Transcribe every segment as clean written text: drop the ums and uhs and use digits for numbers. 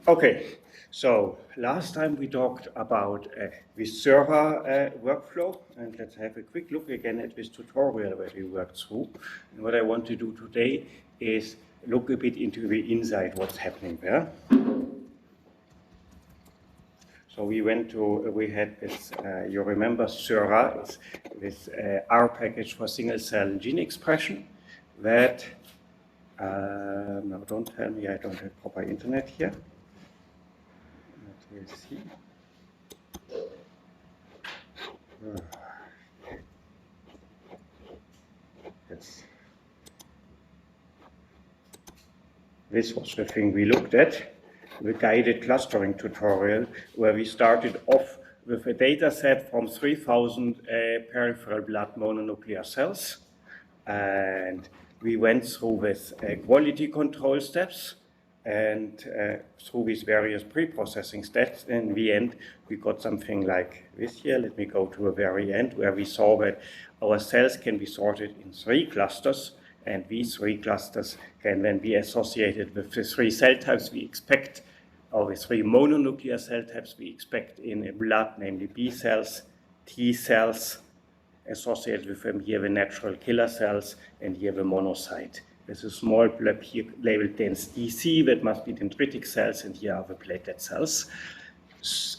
Okay, so last time we talked about the server workflow, and let's have a quick look again at this tutorial that we worked through. And what I want to do today is look a bit into the inside, what's happening there. So we had this, you remember Sera, it's this R package for single cell gene expression that, now don't tell me I don't have proper internet here. We'll see. Yes. This was the thing we looked at, the guided clustering tutorial, where we started off with a data set from 3,000 peripheral blood mononuclear cells. And we went through with quality control steps and through these various pre-processing steps. In the end, we got something like this here. Let me go to the very end, where we saw that our cells can be sorted in 3 clusters, and these 3 clusters can then be associated with the 3 cell types we expect, or the 3 mononuclear cell types we expect in blood, namely B cells, T cells, associated with them here the natural killer cells, and here the monocyte. There's a small blip here labeled dense DC, that must be dendritic cells, and here are the platelet cells.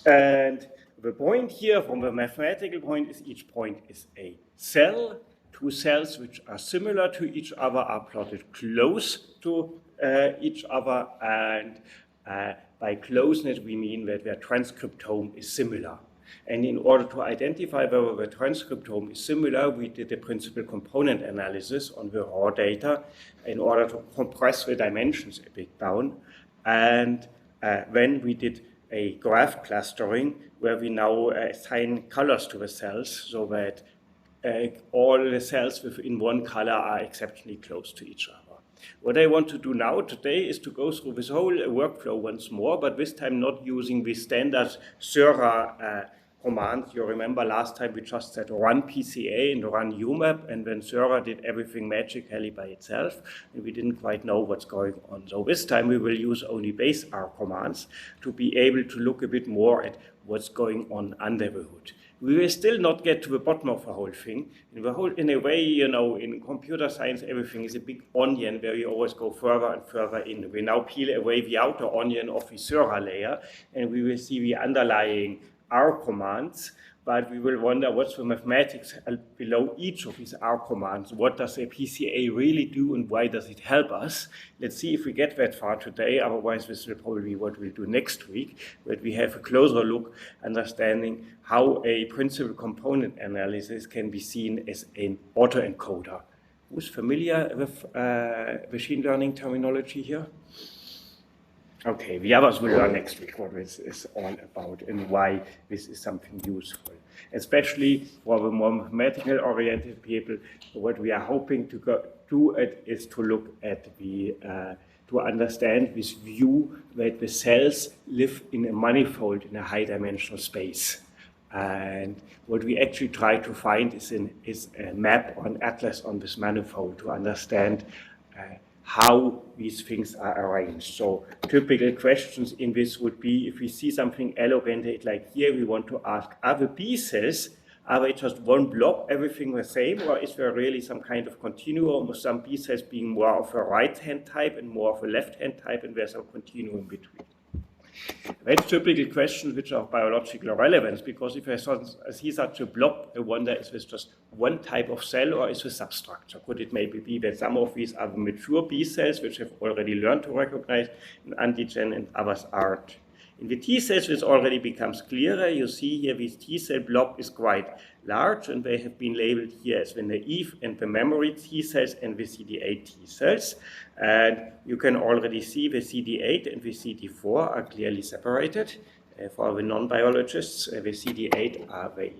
And the point here, from the mathematical point, is each point is a cell. 2 cells which are similar to each other are plotted close to each other, and by closeness we mean that their transcriptome is similar. And in order to identify whether the transcriptome is similar, we did a principal component analysis on the raw data in order to compress the dimensions a bit down. And then we did a graph clustering, where we now assign colors to the cells so that all the cells within one color are exceptionally close to each other. What I want to do now today is to go through this whole workflow once more, but this time not using the standard Sera command. You remember last time we just said run PCA and run UMAP, and then Sera did everything magically by itself, and we didn't quite know what's going on. So this time we will use only base R commands to be able to look a bit more at what's going on under the hood. We will still not get to the bottom of the whole thing. In a way, you know, in computer science, everything is a big onion where you always go further and further in. We now peel away the outer onion of the Sera layer, and we will see the underlying R commands, but we will wonder what's the mathematics below each of these R commands. What does a PCA really do, and why does it help us? Let's see if we get that far today. Otherwise, this will probably be what we'll do next week, but we have a closer look, understanding how a principal component analysis can be seen as an autoencoder. Who's familiar with machine learning terminology here? Okay, the others will learn next week what this is all about and why this is something useful. Especially for the more mathematical oriented people, what we are hoping to do is to look at the, to understand this view that the cells live in a manifold in a high dimensional space. And what we actually try to find is a map or an atlas on this manifold to understand how these things are arranged. So typical questions in this would be, if we see something allocated like here, we want to ask, are the B cells, are they just one blob, everything the same, or is there really some kind of continuum, with some B cells being more of a right-hand type and more of a left-hand type, and there's some continuum between? That's typical questions which are of biological relevance, because if I see such a blob, I wonder, is this just one type of cell or is this substructure? Could it maybe be that some of these are the mature B cells which have already learned to recognize an antigen and others aren't? In the T cells, this already becomes clearer. You see here this T cell blob is quite large, and they have been labeled here as the naive and the memory T cells and the CD8 T cells. And you can already see the CD8 and the CD4 are clearly separated. For the non-biologists, the CD8 are the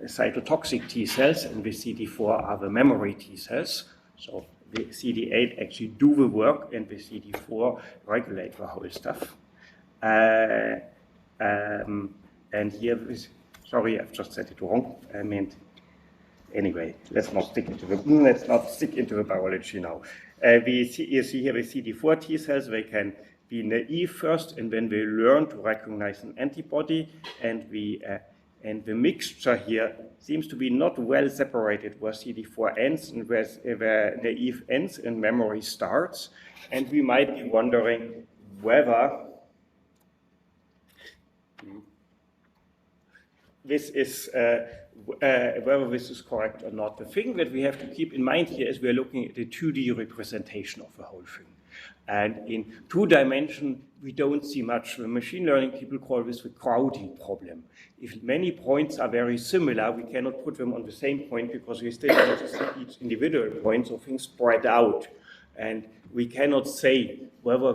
cytotoxic T cells, and the CD4 are the memory T cells. So the CD8 actually do the work, and the CD4 regulate the whole stuff. And here, sorry, I've just said it wrong. I meant anyway, let's not stick into the biology now. You see here with CD4 T cells, they can be naive first, and then they learn to recognize an antibody, and the mixture here seems to be not well separated where CD4 ends and where naive ends and memory starts. And we might be wondering whether this is whether this is correct or not. The thing that we have to keep in mind here is we're looking at a 2D representation of the whole thing. And in 2 dimension, we don't see much. The machine learning people call this the crowding problem. If many points are very similar, we cannot put them on the same point because we still need to see each individual point, so things spread out. And we cannot say whether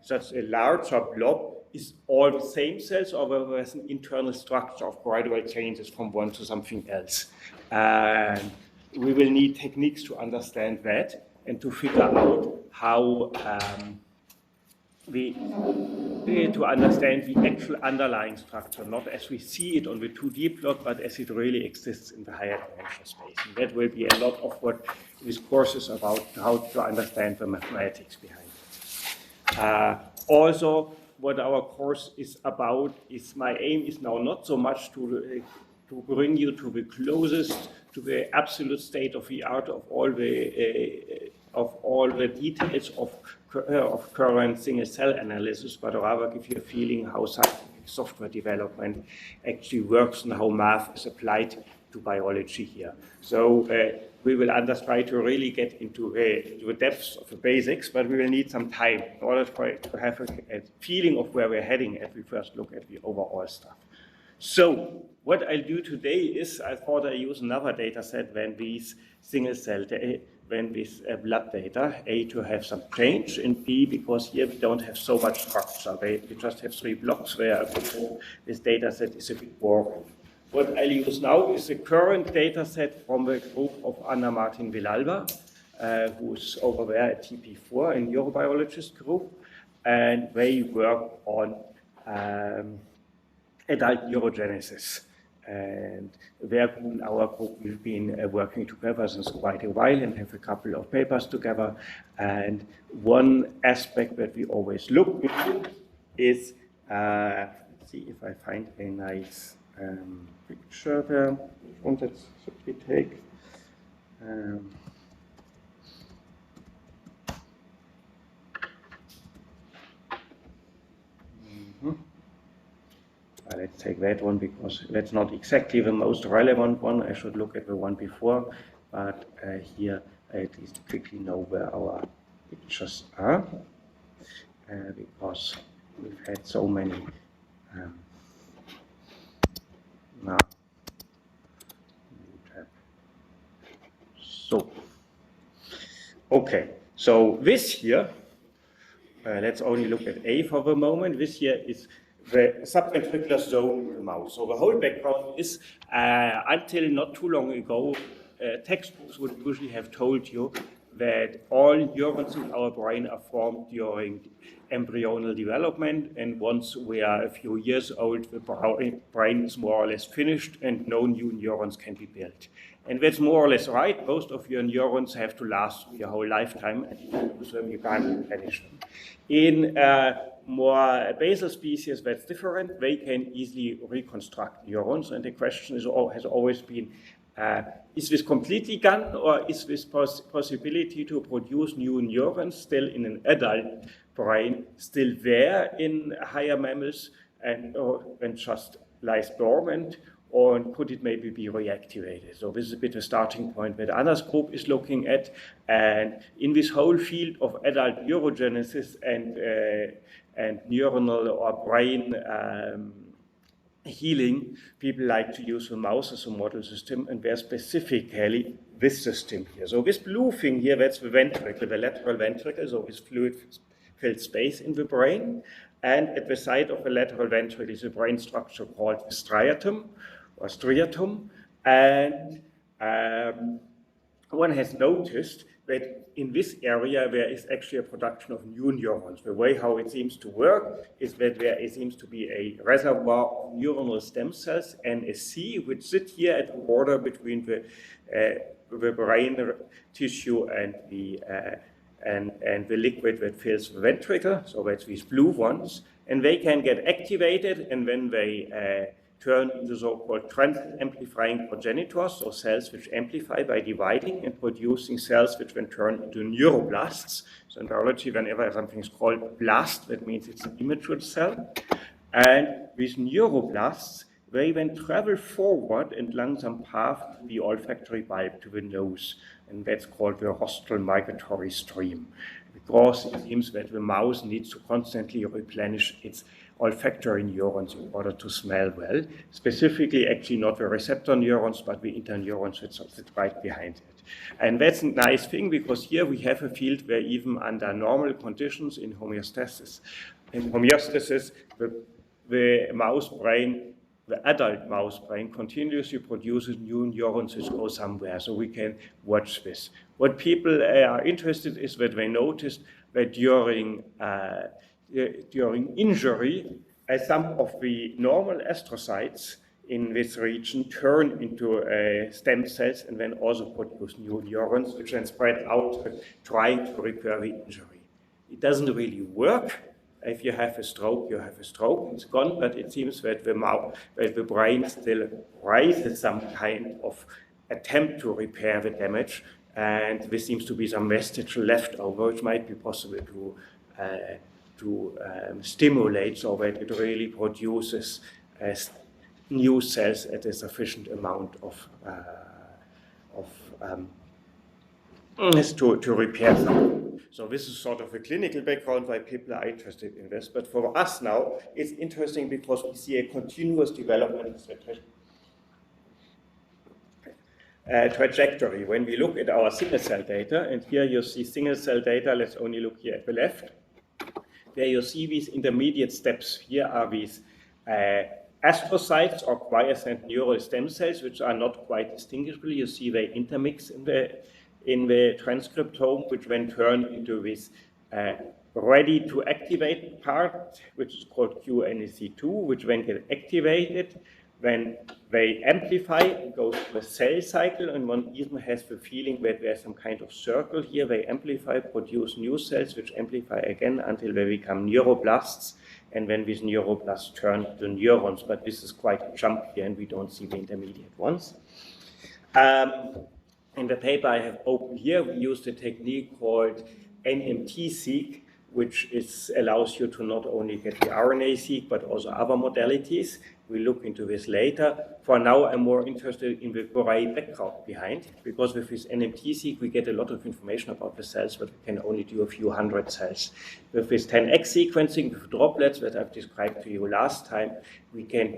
such a larger blob is all the same cells or whether there's an internal structure of gradual changes from one to something else. And we will need techniques to understand that and to figure out how to understand the actual underlying structure, not as we see it on the 2D plot, but as it really exists in the higher dimensional space. And that will be a lot of what this course is about, how to understand the mathematics behind it. Also, what our course is about is my aim is now not so much to bring you to the closest, to the absolute state of the art of all the details of current single cell analysis, but rather give you a feeling how scientific software development actually works and how math is applied to biology here. So we will try to really get into the depths of the basics, but we will need some time in order to have a feeling of where we're heading as we first look at the overall stuff. So what I'll do today is I thought I'd use another data set than these single cell blood data, A, to have some change, and B, because here we don't have so much structure. We just have 3 blocks where this data set is a bit boring. What I'll use now is the current data set from the group of Anna Martin Villalba, who's over there at TP4 in neurobiologist group, and they work on adult neurogenesis. And there in our group we've been working together since quite a while and have a couple of papers together. And one aspect that we always look into is, let's see if I find a nice picture there. Which one should we take? Let's take that one because that's not exactly the most relevant one. I should look at the one before, but here I at least quickly know where our pictures are because we've had so many. So, okay, so this here, let's only look at A for the moment. This here is the subventricular zone in the mouse. So the whole background is, until not too long ago, textbooks would usually have told you that all neurons in our brain are formed during embryonal development, and once we are a few years old, the brain is more or less finished and no new neurons can be built. And that's more or less right. Most of your neurons have to last your whole lifetime, and you can't replenish them. In more basal species, that's different. They can easily reconstruct neurons, and the question has always been, is this completely gone, or is this possibility to produce new neurons still in an adult brain still there in higher mammals and just lies dormant, or could it maybe be reactivated? So this is a bit a starting point that Anna's group is looking at, and in this whole field of adult neurogenesis and neuronal or brain healing, people like to use the mouse as a model system, and they're specifically this system here. So this blue thing here, that's the ventricle, the lateral ventricle, so this fluid-filled space in the brain. And at the side of the lateral ventricle is a brain structure called the striatum or striatum. And one has noticed that in this area there is actually a production of new neurons. The way how it seems to work is that there seems to be a reservoir of neuronal stem cells, NSC, which sit here at the border between the brain tissue and the liquid that fills the ventricle, so that's these blue ones, and they can get activated, and then they turn into so-called trans-amplifying progenitors, so cells which amplify by dividing and producing cells which then turn into neuroblasts. So in biology, whenever something is called blast, that means it's an immature cell. And these neuroblasts, they then travel forward and along some path to the olfactory bulb, to the nose, and that's called the rostral migratory stream, because it seems that the mouse needs to constantly replenish its olfactory neurons in order to smell well, specifically actually not the receptor neurons, but the interneurons that sit right behind it. And that's a nice thing, because here we have a field where even under normal conditions in homeostasis, the mouse brain, the adult mouse brain continuously produces new neurons which go somewhere, so we can watch this. What people are interested is that they noticed that during injury, some of the normal astrocytes in this region turn into stem cells and then also produce new neurons, which then spread out trying to repair the injury. It doesn't really work. If you have a stroke, you have a stroke, it's gone, but it seems that the brain still raises some kind of attempt to repair the damage, and there seems to be some vestige left over, which might be possible to stimulate so that it really produces new cells at a sufficient amount to repair them. So this is sort of a clinical background why people are interested in this. But for us now, it's interesting because we see a continuous development trajectory. When we look at our single cell data, and here you see single cell data, let's only look here at the left. There you see these intermediate steps. Here are these astrocytes or quiescent neural stem cells, which are not quite distinguishable. You see they intermix in the transcriptome, which then turn into this ready to activate part, which is called QNEC2, which then get activated. Then they amplify, it goes to a cell cycle, and one even has the feeling that there's some kind of circle here. They amplify, produce new cells, which amplify again until they become neuroblasts, and then these neuroblasts turn to neurons. But this is quite a jump here, and we don't see the intermediate ones. In the paper I have opened here, we used a technique called NMT-seq, which allows you to not only get the RNA-seq, but also other modalities. We'll look into this later. For now, I'm more interested in the gray background behind, because with this NMT-seq, we get a lot of information about the cells, but we can only do a few hundred cells. With this 10x sequencing, with droplets that I've described to you last time, we can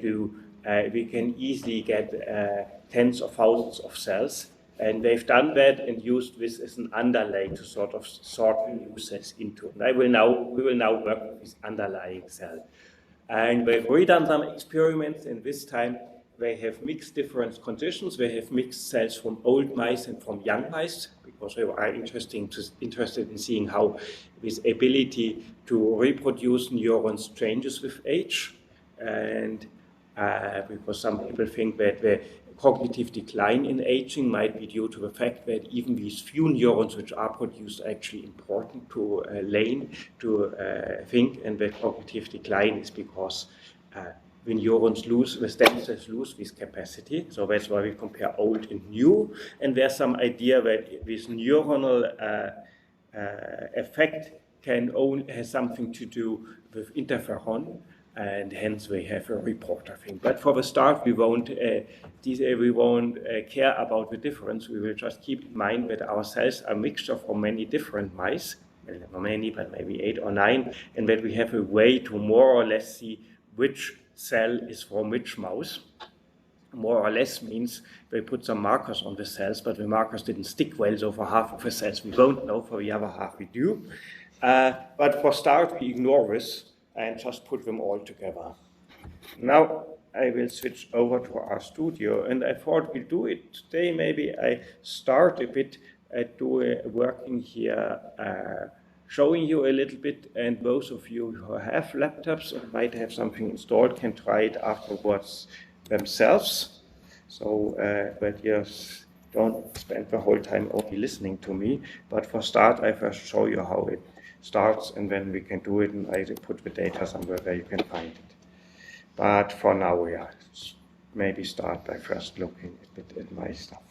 easily get tens of thousands of cells. And they've done that and used this as an underlay to sort of sort the new cells into. And we will now work with this underlying cell. And we've redone some experiments, and this time they have mixed different conditions. They have mixed cells from old mice and from young mice, because they are interested in seeing how this ability to reproduce neurons changes with age. And because some people think that the cognitive decline in aging might be due to the fact that even these few neurons which are produced are actually important to think, and that cognitive decline is because the neurons lose, the stem cells lose this capacity. So that's why we compare old and new. And there's some idea that this neuronal effect has something to do with interferon, and hence we have a reporter thing. But for the start, we won't care about the difference. We will just keep in mind that our cells are a mixture from many different mice, well, not many, but maybe 8 or 9, and that we have a way to more or less see which cell is from which mouse. More or less means they put some markers on the cells, but the markers didn't stick well, so for half of the cells we won't know, for the other half we do. But for start, we ignore this and just put them all together. Now, I will switch over to RStudio, and I thought we'll do it today. Maybe I start a bit working here, showing you a little bit, and those of you who have laptops or might have something installed can try it afterwards themselves. So, but yes, don't spend the whole time only listening to me. But for start, I first show you how it starts, and then we can do it, and I put the data somewhere where you can find it. But for now, yeah, maybe start by first looking a bit at my stuff.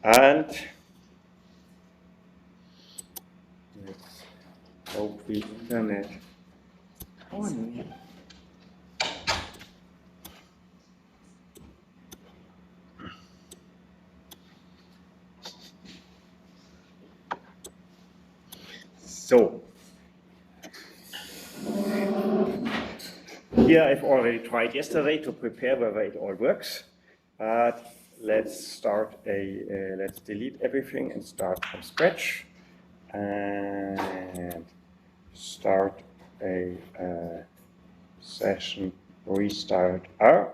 And let's hope the internet on. So, here I've already tried yesterday to prepare whether it all works, but let's let's delete everything and start from scratch and start a session restart R.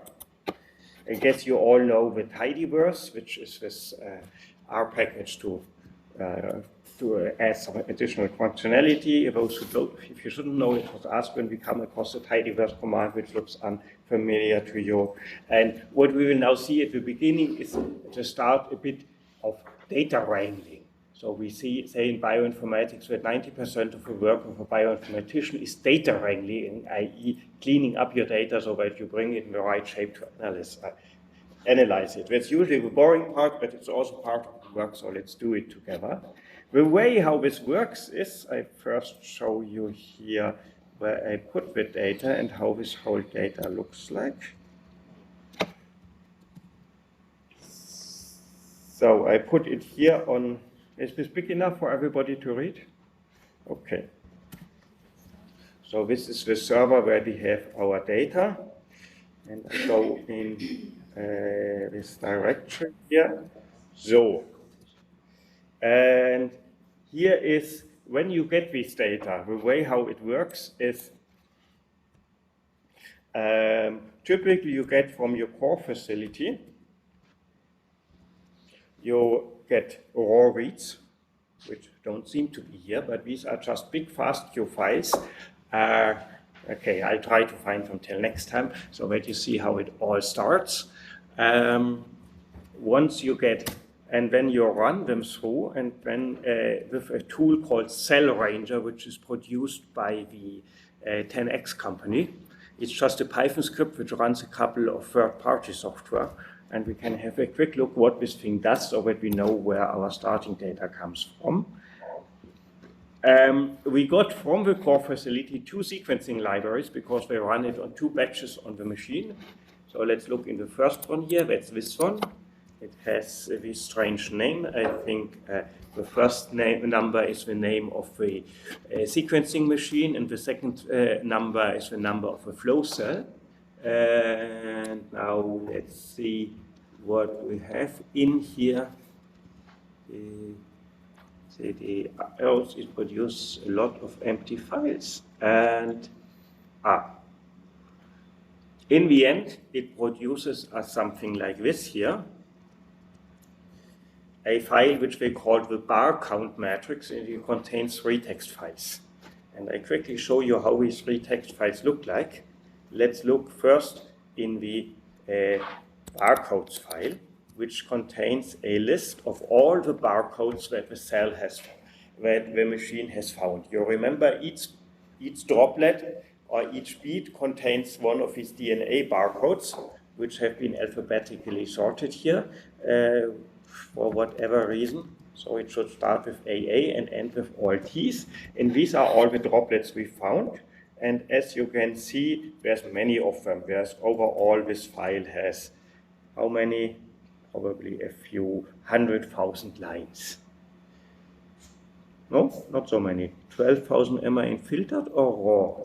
I guess you all know the tidyverse, which is this R package to add some additional functionality. Those who don't, if you shouldn't know it, was asked when we come across the tidyverse command, which looks unfamiliar to you. And what we will now see at the beginning is to start a bit of data wrangling. So we say in bioinformatics that 90% of the work of a bioinformatician is data wrangling, i.e. cleaning up your data so that you bring it in the right shape to analyze it. That's usually the boring part, but it's also part of the work, so let's do it together. The way how this works is, I first show you here where I put the data and how this whole data looks like. So I put it here on, is this big enough for everybody to read? Okay. So this is the server where we have our data. And I go in this direction here. So, and here is, when you get this data, the way how it works is, typically you get from your core facility, you get raw reads, which don't seem to be here, but these are just big FASTQ files. Okay, I'll try to find them till next time so that you see how it all starts. Once you get, and then you run them through, and then with a tool called Cell Ranger, which is produced by the 10X company. It's just a Python script which runs a couple of third-party software, and we can have a quick look what this thing does so that we know where our starting data comes from. We got from the core facility 2 sequencing libraries because they run it on 2 batches on the machine. So let's look in the first one here, that's this one. It has this strange name. I think the first number is the name of the sequencing machine, and the second number is the number of a flow cell. And now let's see what we have in here. It produces a lot of empty files, and in the end it produces something like this here, a file which we call the bar count matrix, and it contains 3 text files. And I quickly show you how these 3 text files look like. Let's look first in the barcodes file, which contains a list of all the barcodes that the cell has, that the machine has found. You remember each droplet or each bead contains one of these DNA barcodes, which have been alphabetically sorted here for whatever reason. So it should start with AA and end with all T's. And these are all the droplets we found. And as you can see, there's many of them. There's overall, this file has how many? Probably a few 100,000 lines. No, not so many. 12,000 am I in filtered or raw?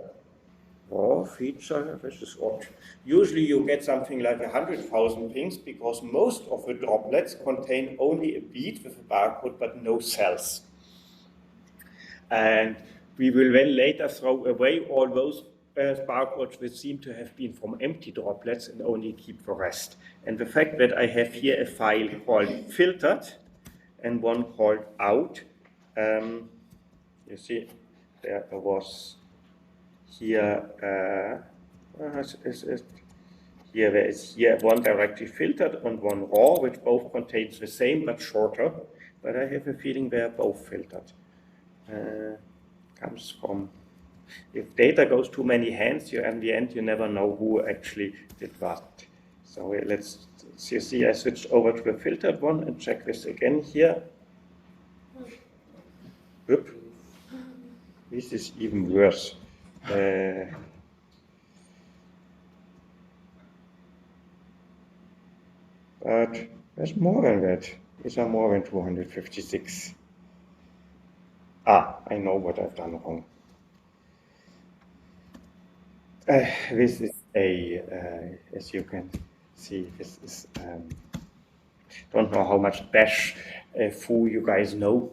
Raw feature, which is odd. Usually you get something like 100,000 things because most of the droplets contain only a bead with a barcode but no cells. And we will then later throw away all those barcodes which seem to have been from empty droplets and only keep the rest. And the fact that I have here a file called filtered and one called out, you see, there was here, here there is here one directly filtered and one raw, which both contains the same but shorter. But I have a feeling they are both filtered. Comes from, if data goes too many hands, in the end you never know who actually did what. So let's see, I switched over to the filtered one and check this again here. Oop. This is even worse. But there's more than that. These are more than 256. I know what I've done wrong. This is as you can see, this is, don't know how much bash foo you guys know.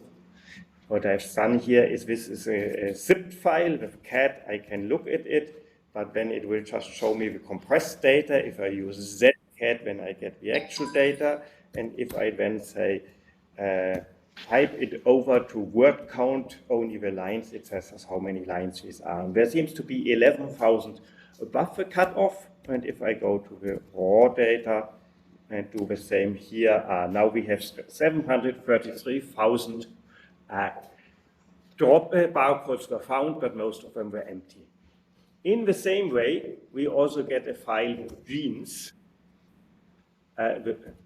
What I've done here is this is a zipped file with a cat. I can look at it, but then it will just show me the compressed data. If I use zcat, then I get the actual data. And if I then say, type it over to word count only the lines, it says us how many lines these are. And there seems to be 11,000 above the cutoff. And if I go to the raw data and do the same here, now we have 733,000 barcodes were found, but most of them were empty. In the same way, we also get a file with genes.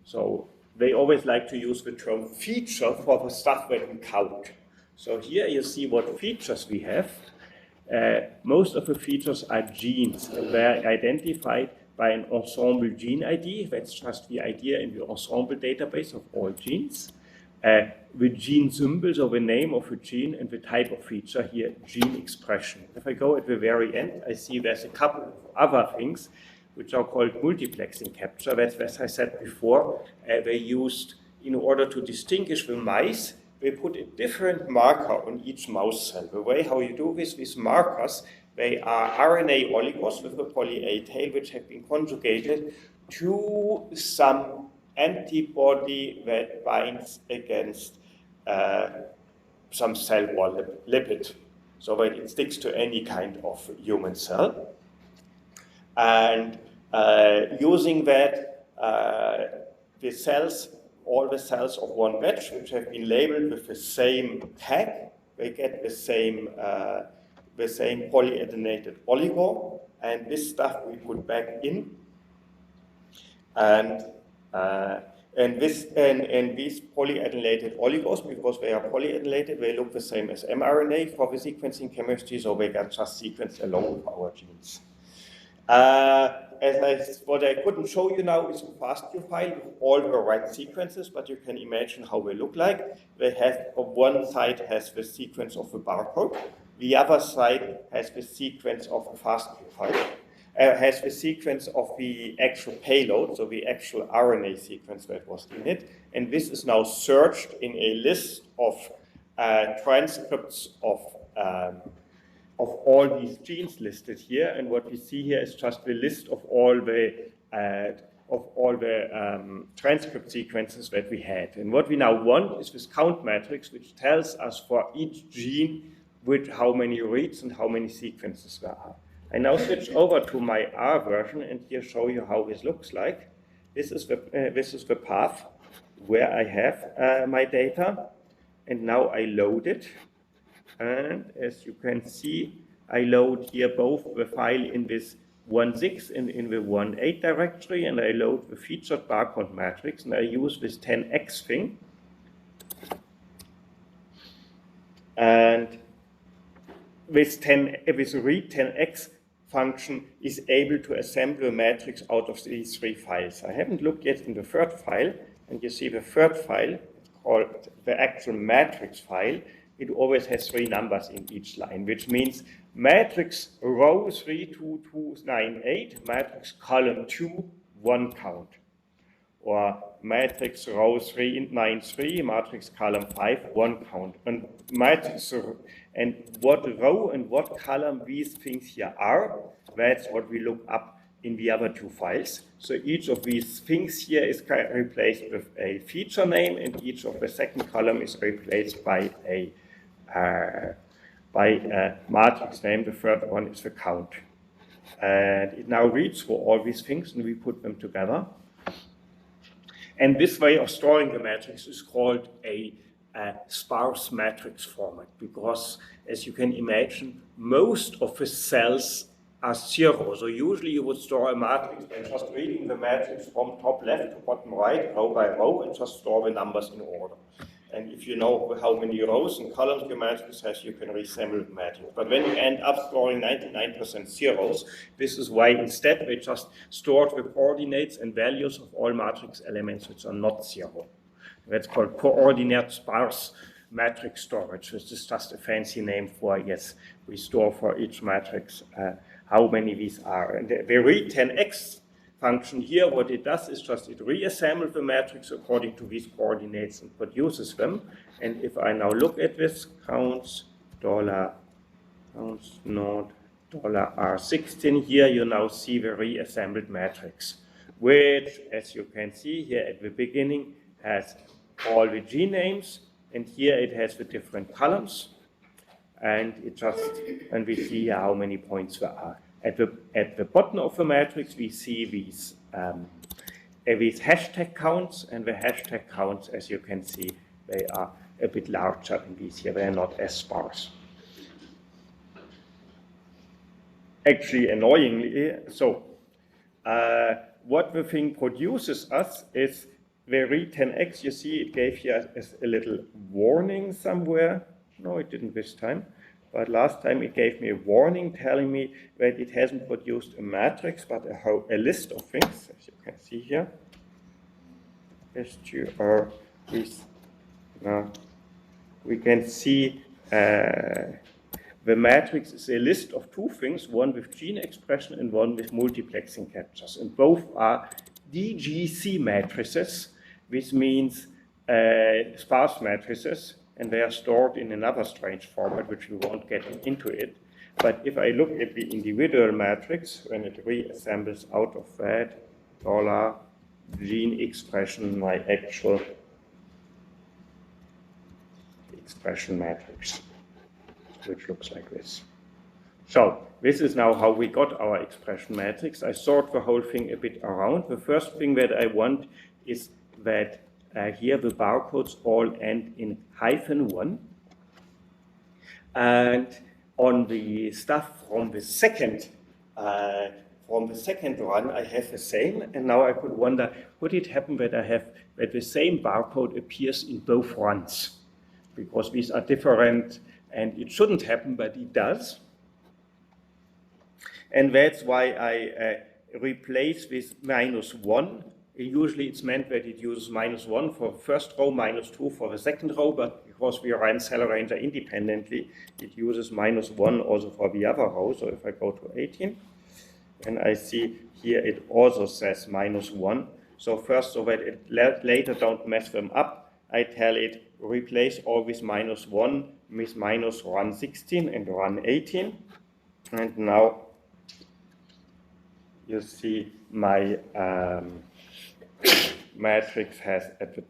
So they always like to use the term feature for the stuff that we count. So here you see what features we have. Most of the features are genes, and they are identified by an ensemble gene ID. That's just the idea in the ensemble database of all genes. The gene symbol, so the name of a gene, and the type of feature here, gene expression. If I go at the very end, I see there's a couple of other things which are called multiplexing capture. That's, as I said before, they used, in order to distinguish the mice, they put a different marker on each mouse cell. The way how you do this, these markers, they are RNA oligos with a poly-A tail, which have been conjugated to some antibody that binds against some cell wall lipid, so that it sticks to any kind of human cell. And using that, the cells, all the cells of one batch, which have been labeled with the same tag, they get the same polyadenated oligo, and this stuff we put back in, and these polyadenated oligos, because they are polyadenated, they look the same as mRNA for the sequencing chemistry, so they get just sequenced along with our genes. What I couldn't show you now is a FASTQ file with all the right sequences, but you can imagine how they look like. They have, one side has the sequence of the barcode, the other side has the sequence of a FASTQ file, has the sequence of the actual payload, so the actual RNA sequence that was in it, and this is now searched in a list of transcripts of all these genes listed here, and what we see here is just the list of all the transcript sequences that we had. And what we now want is this count matrix, which tells us for each gene how many reads and how many sequences there are. I now switch over to my R version and here show you how this looks like. This is the path where I have my data, and now I load it. And as you can see, I load here both the file in this 1.6 and in the 1.8 directory, and I load the featured barcode matrix, and I use this 10x thing. And this read 10x function is able to assemble a matrix out of these three files. I haven't looked yet in the third file, and you see the third file, it's called the actual matrix file. It always has three numbers in each line, which means matrix row 32298, matrix column 2, 1 count. or matrix row 3 9 3, matrix column 5 1 count. And matrix and what row and what column these things here are, that's what we look up in the other two files. So each of these things here is replaced with a feature name, and each of the second column is replaced by a matrix name. The third one is the count. And it now reads through all these things, and we put them together. And this way of storing the matrix is called a sparse matrix format, because, as you can imagine, most of the cells are zero. So usually you would store a matrix by just reading the matrix from top left to bottom right, row by row, and just store the numbers in order. And if you know how many rows and columns your matrix has, you can reassemble the matrix. But when you end up storing 99% zeros, this is why instead we just stored the coordinates and values of all matrix elements which are not zero. That's called coordinate sparse matrix storage, which is just a fancy name for, yes, we store for each matrix how many these are. And the read 10x function here, what it does is just it reassembles the matrix according to these coordinates and produces them. And if I now look at this, counts node $R16, here you now see the reassembled matrix, which, as you can see here at the beginning, has all the G names, and here it has the different columns, and we see here how many points there are. At the bottom of the matrix, we see these hashtag counts, and the hashtag counts, as you can see, they are a bit larger than these here. They are not as sparse. Actually, annoyingly, so what the thing produces us is the read 10x. You see, it gave here a little warning somewhere. No, it didn't this time. But last time it gave me a warning telling me that it hasn't produced a matrix, but a list of things, as you can see here. We can see the matrix is a list of two things, one with gene expression and one with multiplexing captures. And both are DGC matrices, which means sparse matrices. And they are stored in another strange format, which we won't get into it. But if I look at the individual matrix, when it reassembles out of that $gene expression, my actual expression matrix, which looks like this. So this is now how we got our expression matrix. I sort the whole thing a bit around. The first thing that I want is that here the barcodes all end in -1, and on the stuff from the second run I have the same. And now I could wonder, would it happen that that the same barcode appears in both runs? Because these are different, and it shouldn't happen, but it does. And that's why I replace this -1. Usually it's meant that it uses -1 for the first row, -2 for the second row, but because we run Cell Arranger independently, it uses -1 also for the other row. So if I go to 18, and I see here it also says -1. So first, so that it later don't mess them up, I tell it replace all with -1 with run 16 and run 18. And now you see my matrix has at the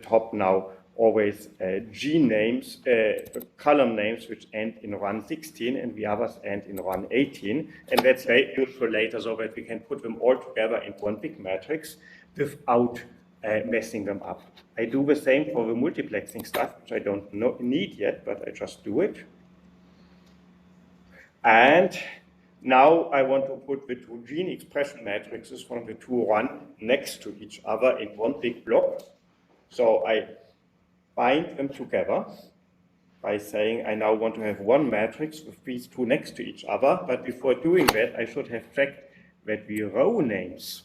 top now always G names, column names which end in run 16, and the others end in run 18. And that's very useful later, so that we can put them all together in one big matrix without messing them up. I do the same for the multiplexing stuff, which I don't need yet, but I just do it. And now I want to put the two gene expression matrices from the two run next to each other in one big block. So I bind them together by saying I now want to have one matrix with these two next to each other. But before doing that, I should have checked that the row names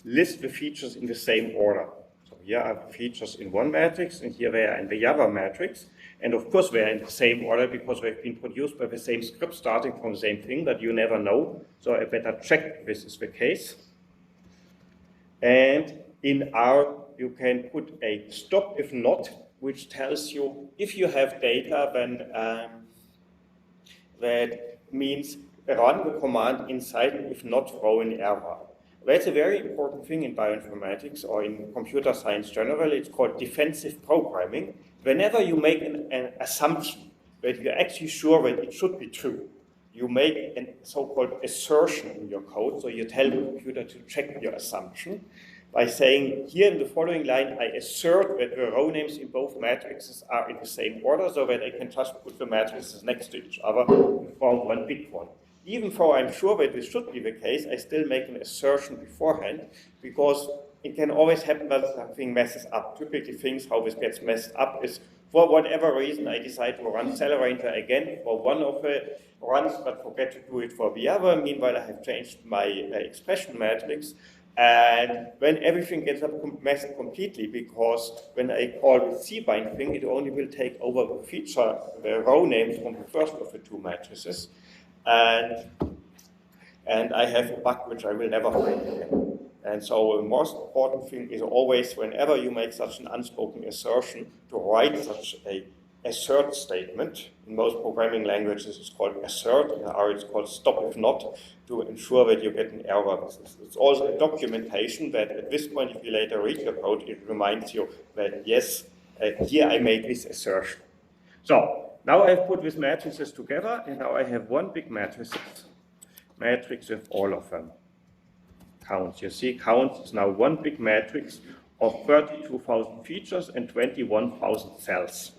list the features in the same order. So here are the features in one matrix, and here they are in the other matrix. And of course, they are in the same order because they've been produced by the same script starting from the same thing, but you never know. So I better check if this is the case. And in R, you can put a stop if not, which tells you if you have data, then that means run the command inside if not throw an error. That's a very important thing in bioinformatics or in computer science generally. It's called defensive programming. Whenever you make an assumption that you're actually sure that it should be true, you make a so-called assertion in your code. So you tell the computer to check your assumption by saying, here in the following line, I assert that the row names in both matrices are in the same order, so that I can just put the matrices next to each other and form one big one. Even though I'm sure that this should be the case, I still make an assertion beforehand, because it can always happen that something messes up. Typically things, how this gets messed up is, for whatever reason, I decide to run Accelerator again for one of the runs, but forget to do it for the other. Meanwhile, I have changed my expression matrix. And when everything gets up messed completely, because when I call the cbind thing, it only will take over the feature, the row names from the first of the two matrices. And I have a bug which I will never find again. And so the most important thing is always, whenever you make such an unspoken assertion, to write such a assert statement. In most programming languages it's called assert, in R it's called stop if not, to ensure that you get an error. It's also a documentation that at this point, if you later read your code, it reminds you that yes, here I made this assertion. So now I've put these matrices together, and now I have one big matrix with all of them. Counts. You see, counts is now one big matrix of 32,000 features and 21,000 cells.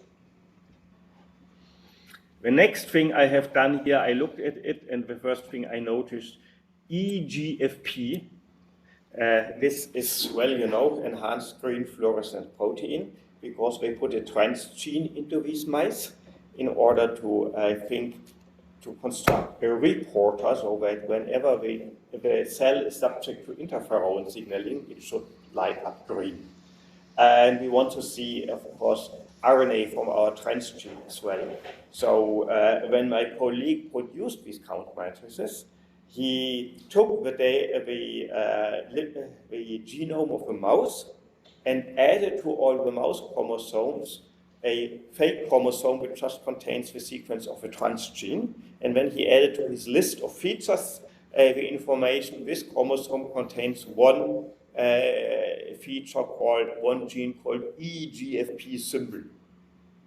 The next thing I have done here, I looked at it, and the first thing I noticed, EGFP. This is, well, you know, enhanced green fluorescent protein, because they put a transgene into these mice in order to, I think, to construct a reporter, so that whenever the cell is subject to interferon signaling, it should light up green. And we want to see, of course, RNA from our transgene as well. So when my colleague produced these count matrices, he took the genome of a mouse and added to all the mouse chromosomes a fake chromosome which just contains the sequence of a transgene. And when he added to his list of features the information, this chromosome contains one feature called, one gene called EGFP symbol.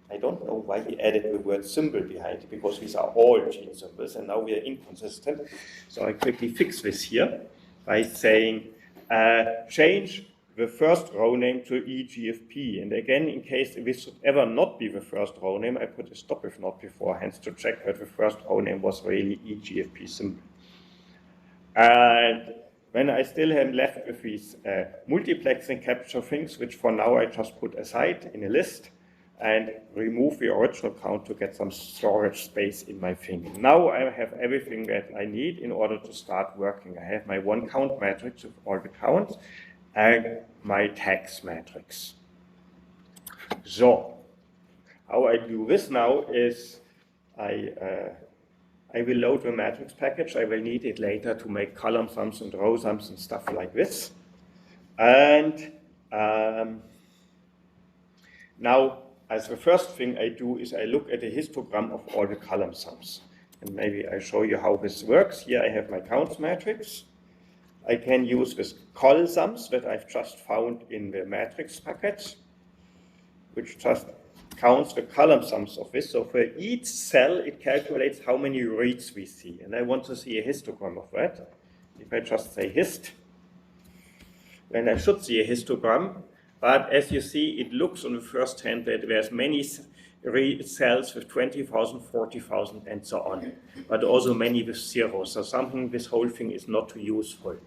I don't know why he added the word symbol behind it, because these are all gene symbols, and now we are inconsistent. So I quickly fix this here by saying change the first row name to EGFP. And again, in case this should ever not be the first row name, I put a stop if not beforehand to check that the first row name was really EGFP symbol. And when I still am left with these multiplexing capture things, which for now I just put aside in a list, and remove the original count to get some storage space in my thing. Now I have everything that I need in order to start working. I have my one count matrix with all the counts and my tags matrix. So how I do this now is I will load the matrix package. I will need it later to make column sums and row sums and stuff like this. And now, as the first thing I do is I look at a histogram of all the column sums. And maybe I show you how this works. Here I have my counts matrix. I can use this col sums that I've just found in the matrix package, which just counts the column sums of this. So for each cell, it calculates how many reads we see. And I want to see a histogram of that. If I just say hist, then I should see a histogram. But as you see, it looks on the first hand that there's many cells with 20,000, 40,000, and so on, but also many with zero. So something, this whole thing is not too useful.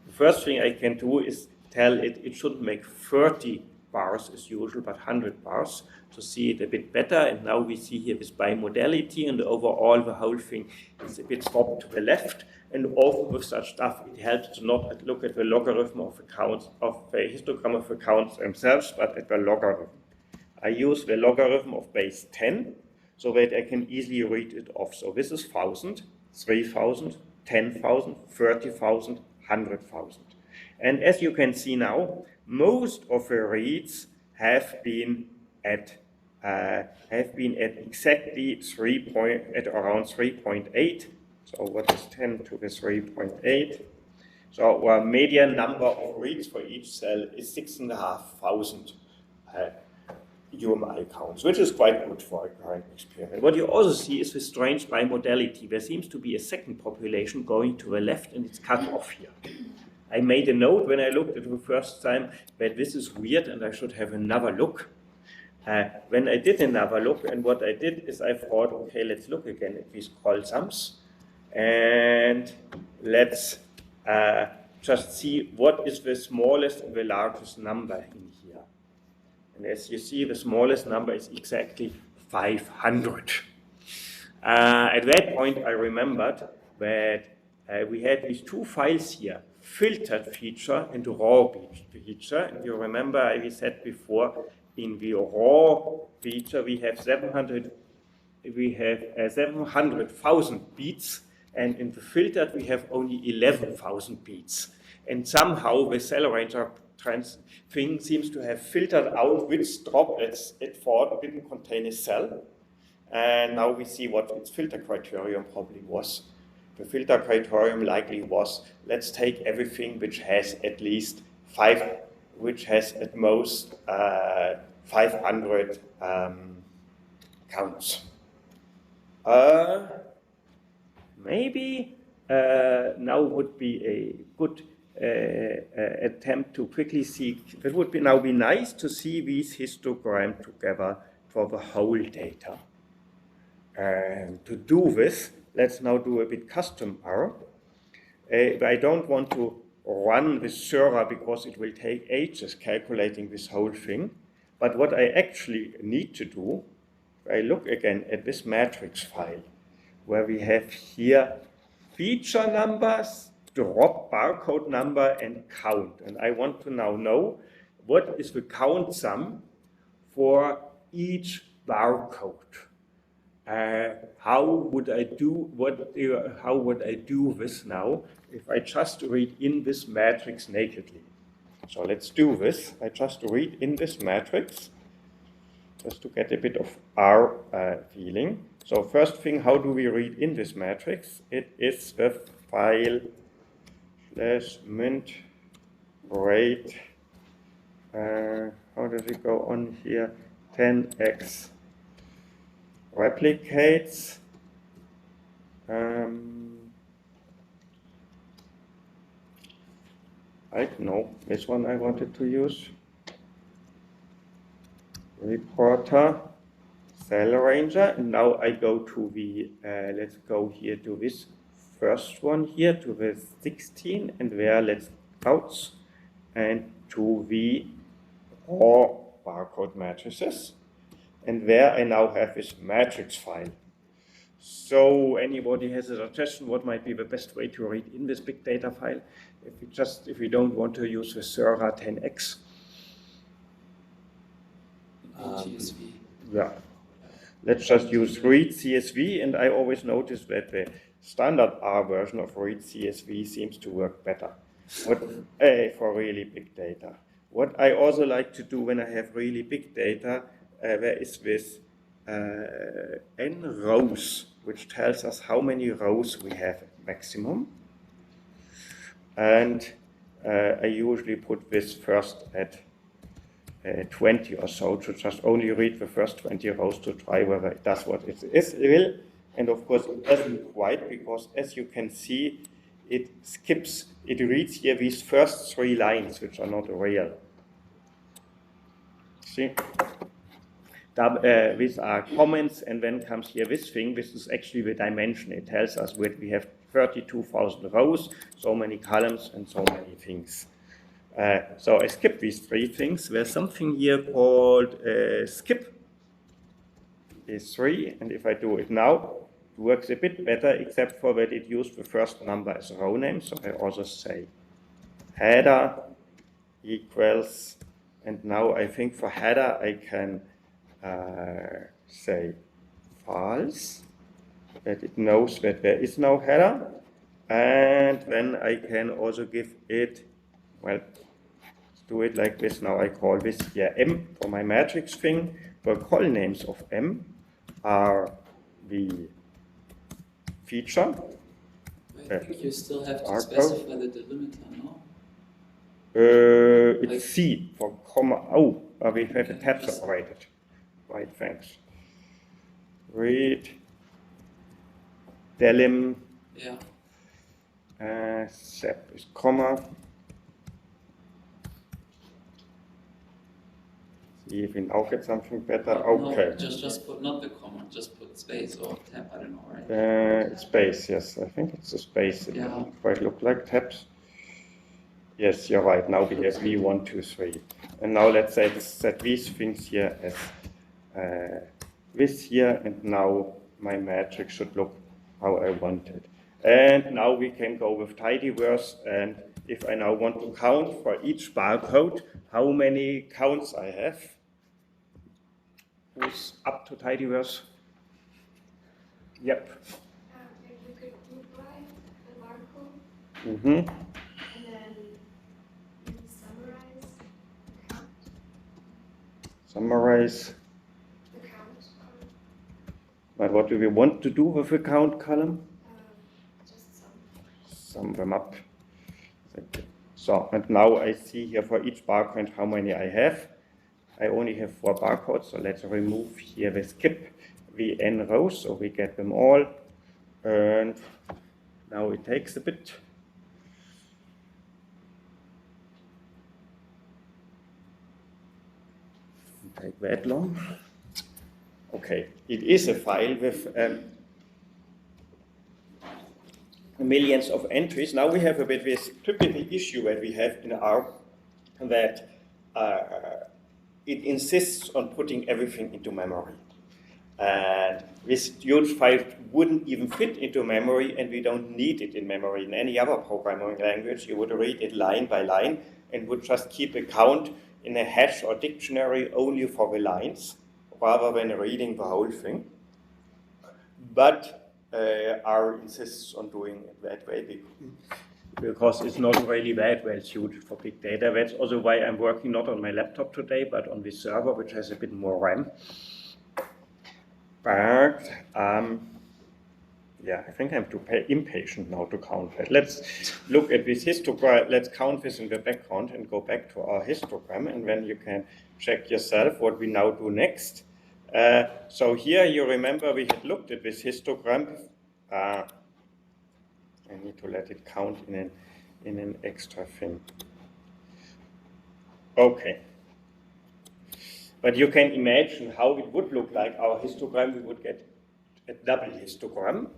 The first thing I can do is tell it shouldn't make 30 bars as usual, but 100 bars to see it a bit better. And now we see here this bimodality, and overall the whole thing is a bit swapped to the left. And often with such stuff, it helps to not look at the logarithm of the counts, of the histogram of the counts themselves, but at the logarithm. I use the logarithm of base 10 so that I can easily read it off. So this is 1,000, 3,000, 10,000, 30,000, 100,000. And as you can see now, most of the reads have been at exactly at around 3.8. So what is 10 to the 3.8? So our median number of reads for each cell is 6,500 UMI counts, which is quite good for a current experiment. What you also see is the strange bimodality. There seems to be a second population going to the left, and it's cut off here. I made a note when I looked at it the first time that this is weird and I should have another look. When I did another look, and what I did is I thought, okay, let's look again at these call sums, and let's just see what is the smallest and the largest number in here. And as you see, the smallest number is exactly 500. At that point, I remembered that we had these two files here, filtered feature and raw feature. And you remember we said before, in the raw feature we have 700,000 beats, and in the filtered we have only 11,000 beats. And somehow the cell arranger thing seems to have filtered out which droplets it thought didn't contain a cell. And now we see what its filter criterion probably was. The filter criterion likely was, let's take everything which has at least which has at most 500 counts. Maybe now would be a good attempt to quickly see. It would now be nice to see these histograms together for the whole data. And to do this, let's now do a bit custom R. I don't want to run this Sura because it will take ages calculating this whole thing. But what I actually need to do, I look again at this matrix file, where we have here feature numbers, drop barcode number, and count. And I want to now know what is the count sum for each barcode. How would I do this now if I just read in this matrix nakedly? So let's do this. I just read in this matrix just to get a bit of R feeling. So first thing, how do we read in this matrix? It is the file /mint rate. How does it go on here? 10x replicates. I know this one I wanted to use. Reporter, cell arranger, and now I go to the, let's go here to this first one here, to the 16, and there let's outs, and to the raw barcode matrices. And there I now have this matrix file. So anybody has a suggestion what might be the best way to read in this big data file? If we don't want to use the Sura 10x. CSV. Yeah. Let's just use read CSV, and I always notice that the standard R version of read CSV seems to work better for really big data. What I also like to do when I have really big data, there is this n rows, which tells us how many rows we have maximum. And I usually put this first at 20 or so, to just only read the first 20 rows to try whether it does what it will. And of course it doesn't quite, because as you can see, it reads here these first 3 lines, which are not real. See? These are comments, and then comes here this thing. This is actually the dimension. It tells us that we have 32,000 rows, so many columns, and so many things. So I skip these 3 things. There's something here called skip is 3, and if I do it now, it works a bit better, except for that it used the first number as a row name. So I also say header equals, and now I think for header I can say false, that it knows that there is no header, and then I can also give it well, let's do it like this. Now I call this here M for my matrix thing. The call names of M are the feature. I think you still have to R specify the delimiter, no? It's C for comma. Oh, we have a tab just- separated. Right, thanks. Read delim. Yeah. Sep is comma. See if we now get something better. Okay. No, just put not the comma, just put space or tab, I don't know, right? Space, yes. I think it's a space. It Yeah. doesn't quite look like tabs. Yes, you're right. Now we have V1, 2, 3. And now let's say set these things here as this here, and now my matrix should look how I want it. And now we can go with tidyverse, and if I now want to count for each barcode how many counts I have, who's up to tidyverse? Yep. If you could group by the barcode, Mm-hmm. and then you can summarize the count. Summarize. The count column. But what do we want to do with the count column? Just some. Sum them up. So, and now I see here for each barcode how many I have. I only have 4 barcodes, so let's remove here the skip the n rows, so we get them all. And now it takes a bit. Take that long. Okay, it is a file with millions of entries. Now we have a bit this typical issue that we have in R, that it insists on putting everything into memory. And this huge file wouldn't even fit into memory, and we don't need it in memory. In any other programming language, you would read it line by line and would just keep a count in a hash or dictionary only for the lines, rather than reading the whole thing. But R insists on doing it that way because it's not really that well suited for big data. That's also why I'm working not on my laptop today, but on this server, which has a bit more RAM. But yeah, I think I'm too impatient now to count that. Let's look at this histogram. Let's count this in the background and go back to our histogram, and then you can check yourself what we now do next. So here you remember we had looked at this histogram. I need to let it count in an extra thing. Okay. But you can imagine how it would look like our histogram. We would get a double histogram.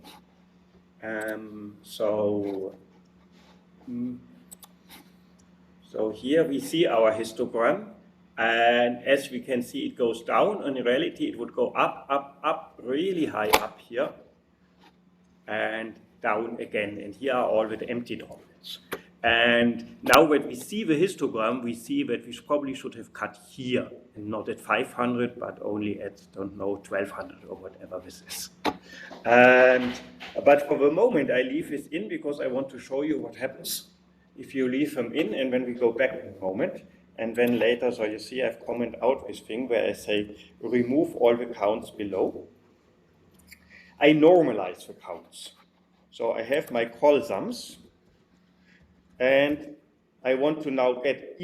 So here we see our histogram. And as we can see, it goes down. And in reality, it would go up, up, up, really high up here. And down again. And here are all the empty droplets. And now when we see the histogram, we see that we probably should have cut here, and not at 500, but only at, don't know, 1200 or whatever this is. But for the moment, I leave this in because I want to show you what happens if you leave them in, and when we go back in a moment. And then later, so you see I've commented out this thing where I say, remove all the counts below. I normalize the counts. So I have my call sums. And I want to now get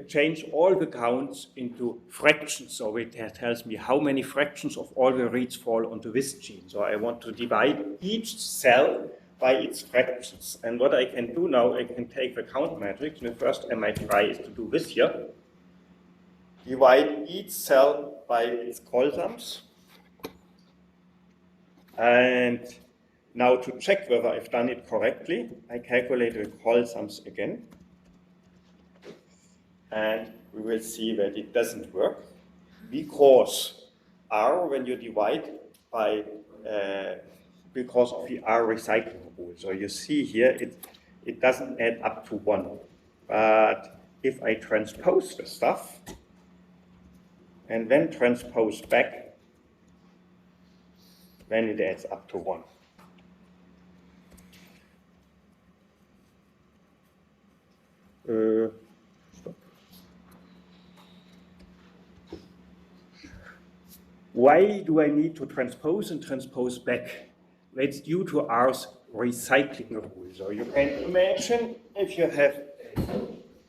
change all the counts into fractions. So it tells me how many fractions of all the reads fall onto this gene. So I want to divide each cell by its fractions. And what I can do now, I can take the count matrix. And the first I might try is to do this here. Divide each cell by its call sums. And now to check whether I've done it correctly, I calculate the call sums again. And we will see that it doesn't work because R, when you divide by, because of the R recycling rule. So you see here, it doesn't add up to 1. But if I transpose the stuff and then transpose back, then it adds up to 1. Why do I need to transpose and transpose back? That's due to our recycling rule. So you can imagine if you have,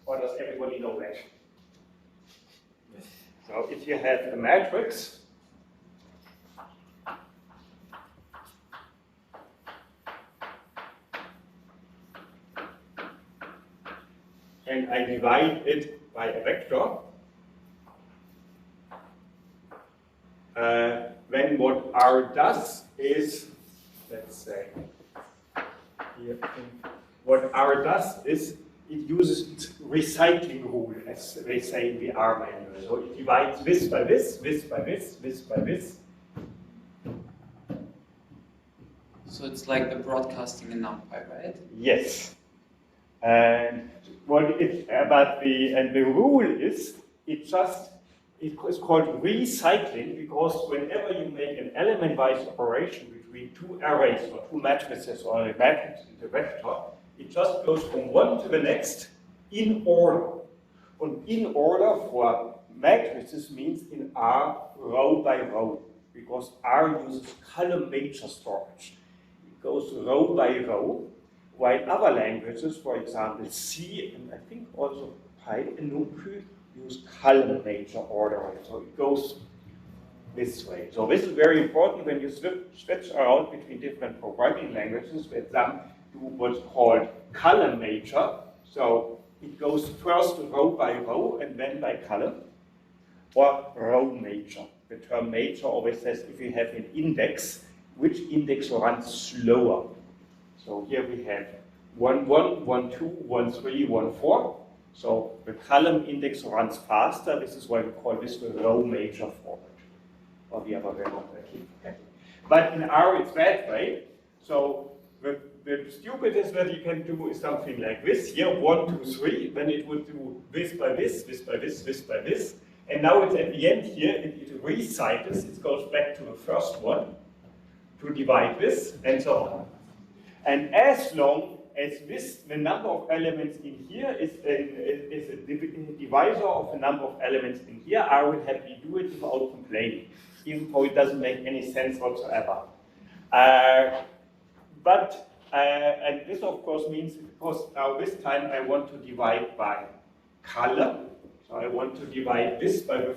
or does everybody know that? So if you have a matrix, and I divide it by a vector, then what R does is, let's say, here, what R does is it uses its recycling rule, as they say in the R manual. So it divides this by this, this by this, this by this. So it's like the broadcasting in NumPy, right? Yes. And what it, the rule is, it is called recycling, because whenever you make an element-wise operation between two arrays or two matrices or a matrix and a vector, it just goes from one to the next in order. And in order for matrices means in R row by row, because R uses column major storage. It goes row by row, while other languages, for example C and I think also Python and NumPy, use column major ordering. So it goes this way. So this is very important when you switch around between different programming languages, where some do what's called column major. So it goes first row by row and then by column, or row major. The term major always says if you have an index, which index runs slower. So here we have 1, 1, 1, 2, 1, 3, 1, 4. So the column index runs faster. This is why we call this the row major format. Or the other way around. But in R it's that way. So the stupidest that you can do is something like this. Here 1, 2, 3. Then it would do this by this, this by this, this by this. And now it's at the end here, it recycles. It goes back to the first one to divide this, and so on. And as long as this, the number of elements in here is a divisor of the number of elements in here, I will happily do it without complaining, even though it doesn't make any sense whatsoever. And this of course means, because now this time I want to divide by color. So I want to divide this by the,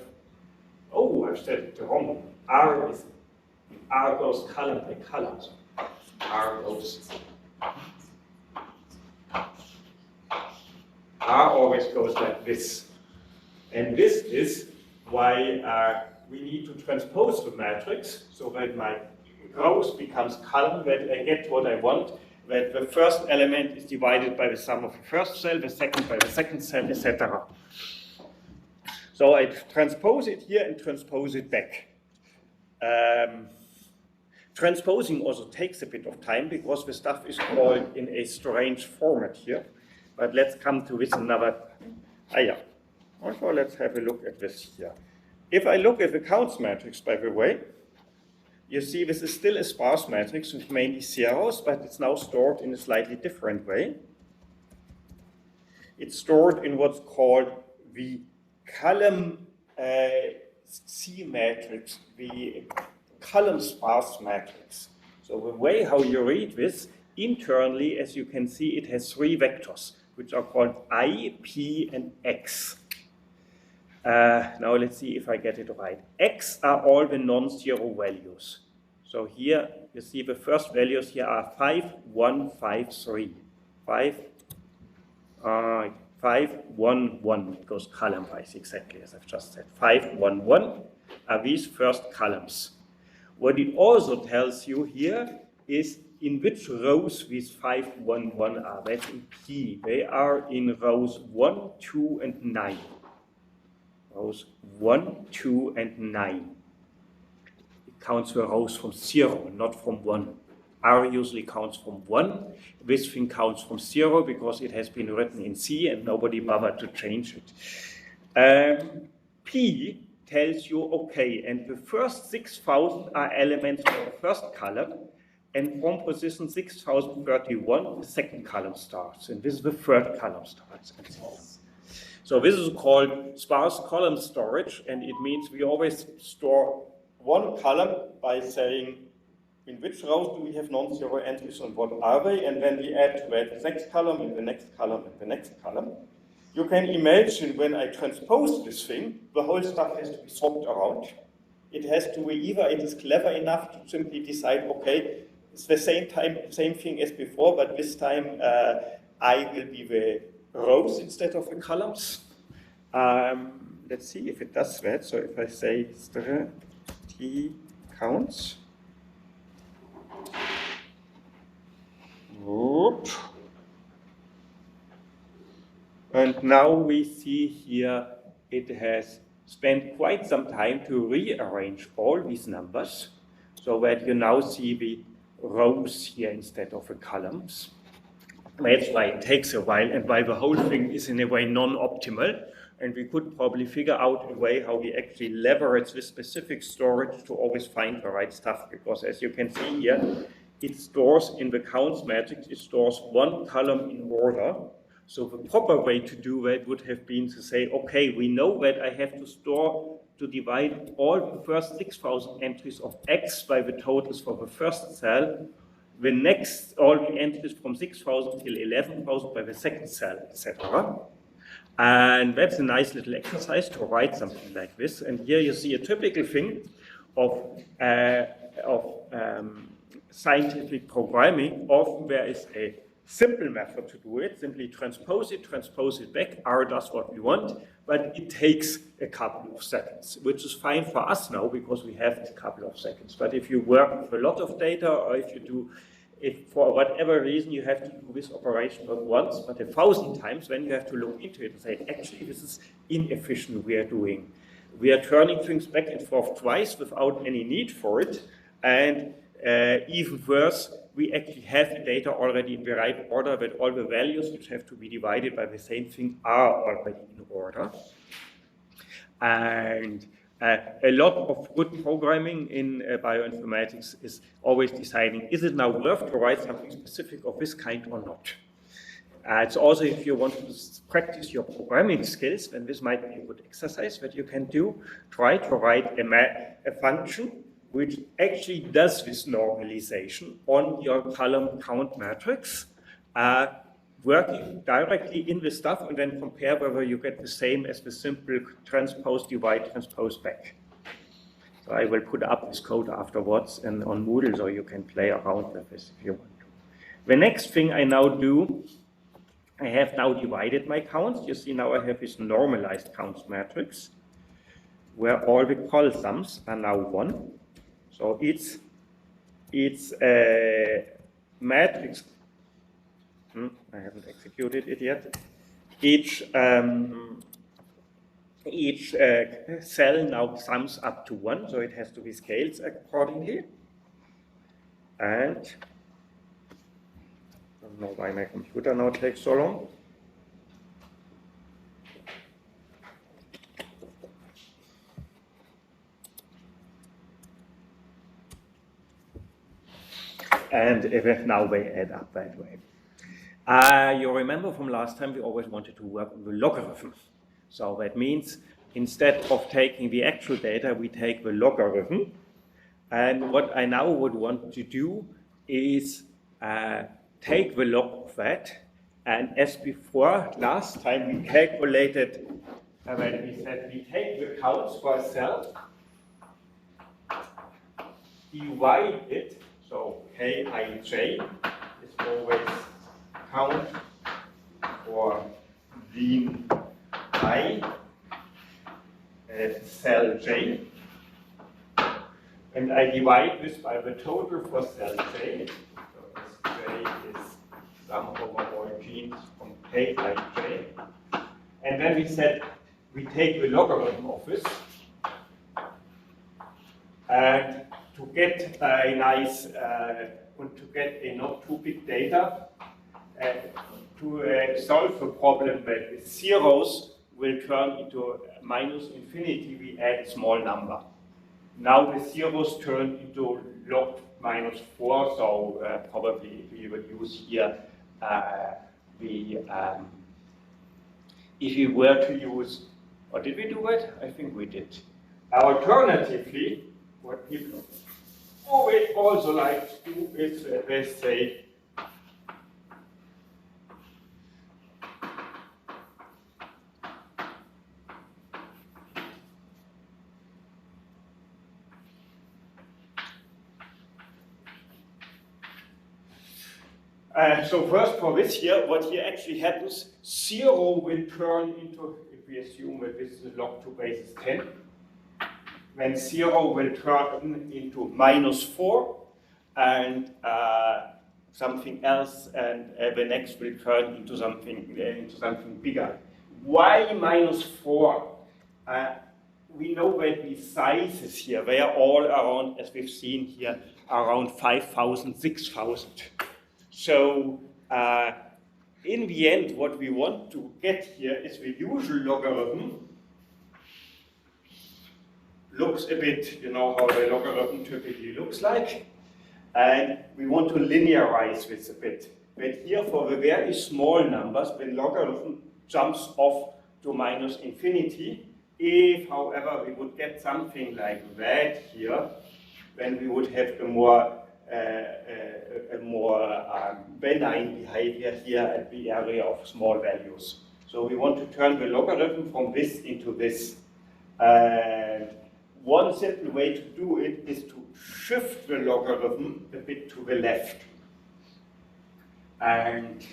oh, I've said it wrong. R goes column by column. So R always goes like this. And this is why we need to transpose the matrix so that my rows becomes column, that I get what I want, that the first element is divided by the sum of the first cell, the second by the second cell, etc. So I transpose it here and transpose it back. Transposing also takes a bit of time because the stuff is called in a strange format here. But let's come to this another. Also, let's have a look at this here. If I look at the counts matrix, by the way, you see this is still a sparse matrix with mainly zeros, but it's now stored in a slightly different way. It's stored in what's called the column C matrix, the column sparse matrix. So the way how you read this, internally, as you can see, it has three vectors, which are called I, P, and X. Now let's see if I get it right. X are all the non-zero values. So here, you see the first values here are 5, 1, 5, 3. 5, 1, 1. It goes column-wise, exactly as I've just said. 5, 1, 1 are these first columns. What it also tells you here is in which rows these 5, 1, 1 are. That's in P. They are in rows 1, 2, and 9. Rows 1, 2, and 9. It counts the rows from 0, not from 1. R usually counts from 1. This thing counts from 0 because it has been written in C and nobody bothered to change it. P tells you, okay, and the first 6,000 are elements from the first column, and from position 6031, the second column starts, and this is the third column starts, and so on. So this is called sparse column storage, and it means we always store one column by saying in which rows do we have non-zero entries and what are they, and then we add to that the next column and the next column and the next column. You can imagine when I transpose this thing, the whole stuff has to be swapped around. It has to be either it is clever enough to simply decide, okay, it's the same thing as before, but this time I will be the rows instead of the columns. Let's see if it does that. So if I say str t counts, whoop. And now we see here it has spent quite some time to rearrange all these numbers so that you now see the rows here instead of the columns. That's why it takes a while and why the whole thing is in a way non-optimal. And we could probably figure out a way how we actually leverage this specific storage to always find the right stuff. Because as you can see here, it stores in the counts matrix, it stores one column in order. So the proper way to do that would have been to say, okay, we know that I have to divide all the first 6,000 entries of X by the totals for the first cell, the next, all the entries from 6,000 till 11,000 by the second cell, etc. And that's a nice little exercise to write something like this. And here you see a typical thing of scientific programming. Often there is a simple method to do it, simply transpose it back, R does what we want, but it takes a couple of seconds, which is fine for us now because we have a couple of seconds. But if you work with a lot of data, or if for whatever reason you have to do this operation not once, but 1,000 times, then you have to look into it and say, actually, this is inefficient we are turning things back and forth twice without any need for it, and even worse, we actually have the data already in the right order, that all the values which have to be divided by the same thing are already in order. And a lot of good programming in bioinformatics is always deciding, is it now worth to write something specific of this kind or not? It's also, if you want to practice your programming skills, then this might be a good exercise that you can do. Try to write a function which actually does this normalization on your column count matrix, working directly in the stuff, and then compare whether you get the same as the simple transpose, divide, transpose back. So I will put up this code afterwards and on Moodle, so you can play around with this if you want to. The next thing I now do, I have now divided my counts. You see now I have this normalized counts matrix, where all the columns are now 1. So it's a matrix. I haven't executed it yet. Each cell now sums up to 1, so it has to be scaled accordingly. And I don't know why my computer now takes so long. And now they add up that way. You remember from last time we always wanted to work on the logarithm. So that means instead of taking the actual data, we take the logarithm. And what I now would want to do is take the log of that. And as before, last time we calculated, when we said we take the counts for a cell, divide it. So Kij is always count for lim I at cell J. And I divide this by the total for cell J. So J is sum over all genes from Kij. And then we said we take the logarithm of this. And to get a nice, and to get a not too big data, to solve the problem that the zeros will turn into minus infinity, we add a small number. Now the zeros turn into log minus 4, so probably we will use here if we were to use, or did we do it? I think we did. Alternatively, what people always also like to do is they say so first for this here, what here actually happens, 0 will turn into, if we assume that this is log 2 basis 10, when 0 will turn into -4, and something else, and the next will turn into something bigger. Why -4? We know that these sizes here, they are all around, as we've seen here, around 5,000, 6,000. So in the end, what we want to get here is the usual logarithm. Looks a bit, you know how the logarithm typically looks like. And we want to linearize this a bit. But here for the very small numbers, the logarithm jumps off to -infinity. If, however, we would get something like that here, then we would have a more benign behavior here at the area of small values. So we want to turn the logarithm from this into this. And one simple way to do it is to shift the logarithm a bit to the left. And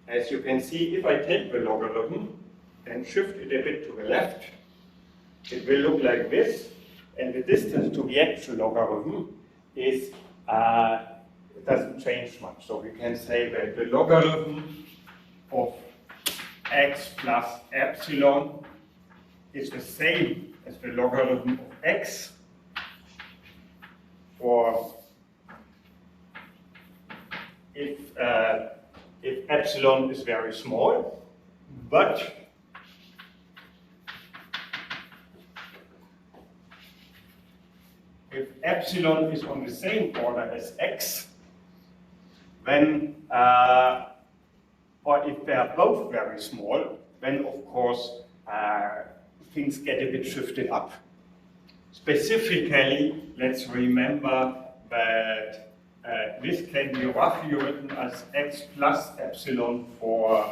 as you can see, if I take the logarithm and shift it a bit to the left, it will look like this. And the distance to the actual logarithm is, it doesn't change much. So we can say that the logarithm of x plus epsilon is the same as the logarithm of x for if epsilon is very small, but if epsilon is on the same order as x, then, or if they are both very small, then of course things get a bit shifted up. Specifically, let's remember that this can be roughly written as x plus epsilon for,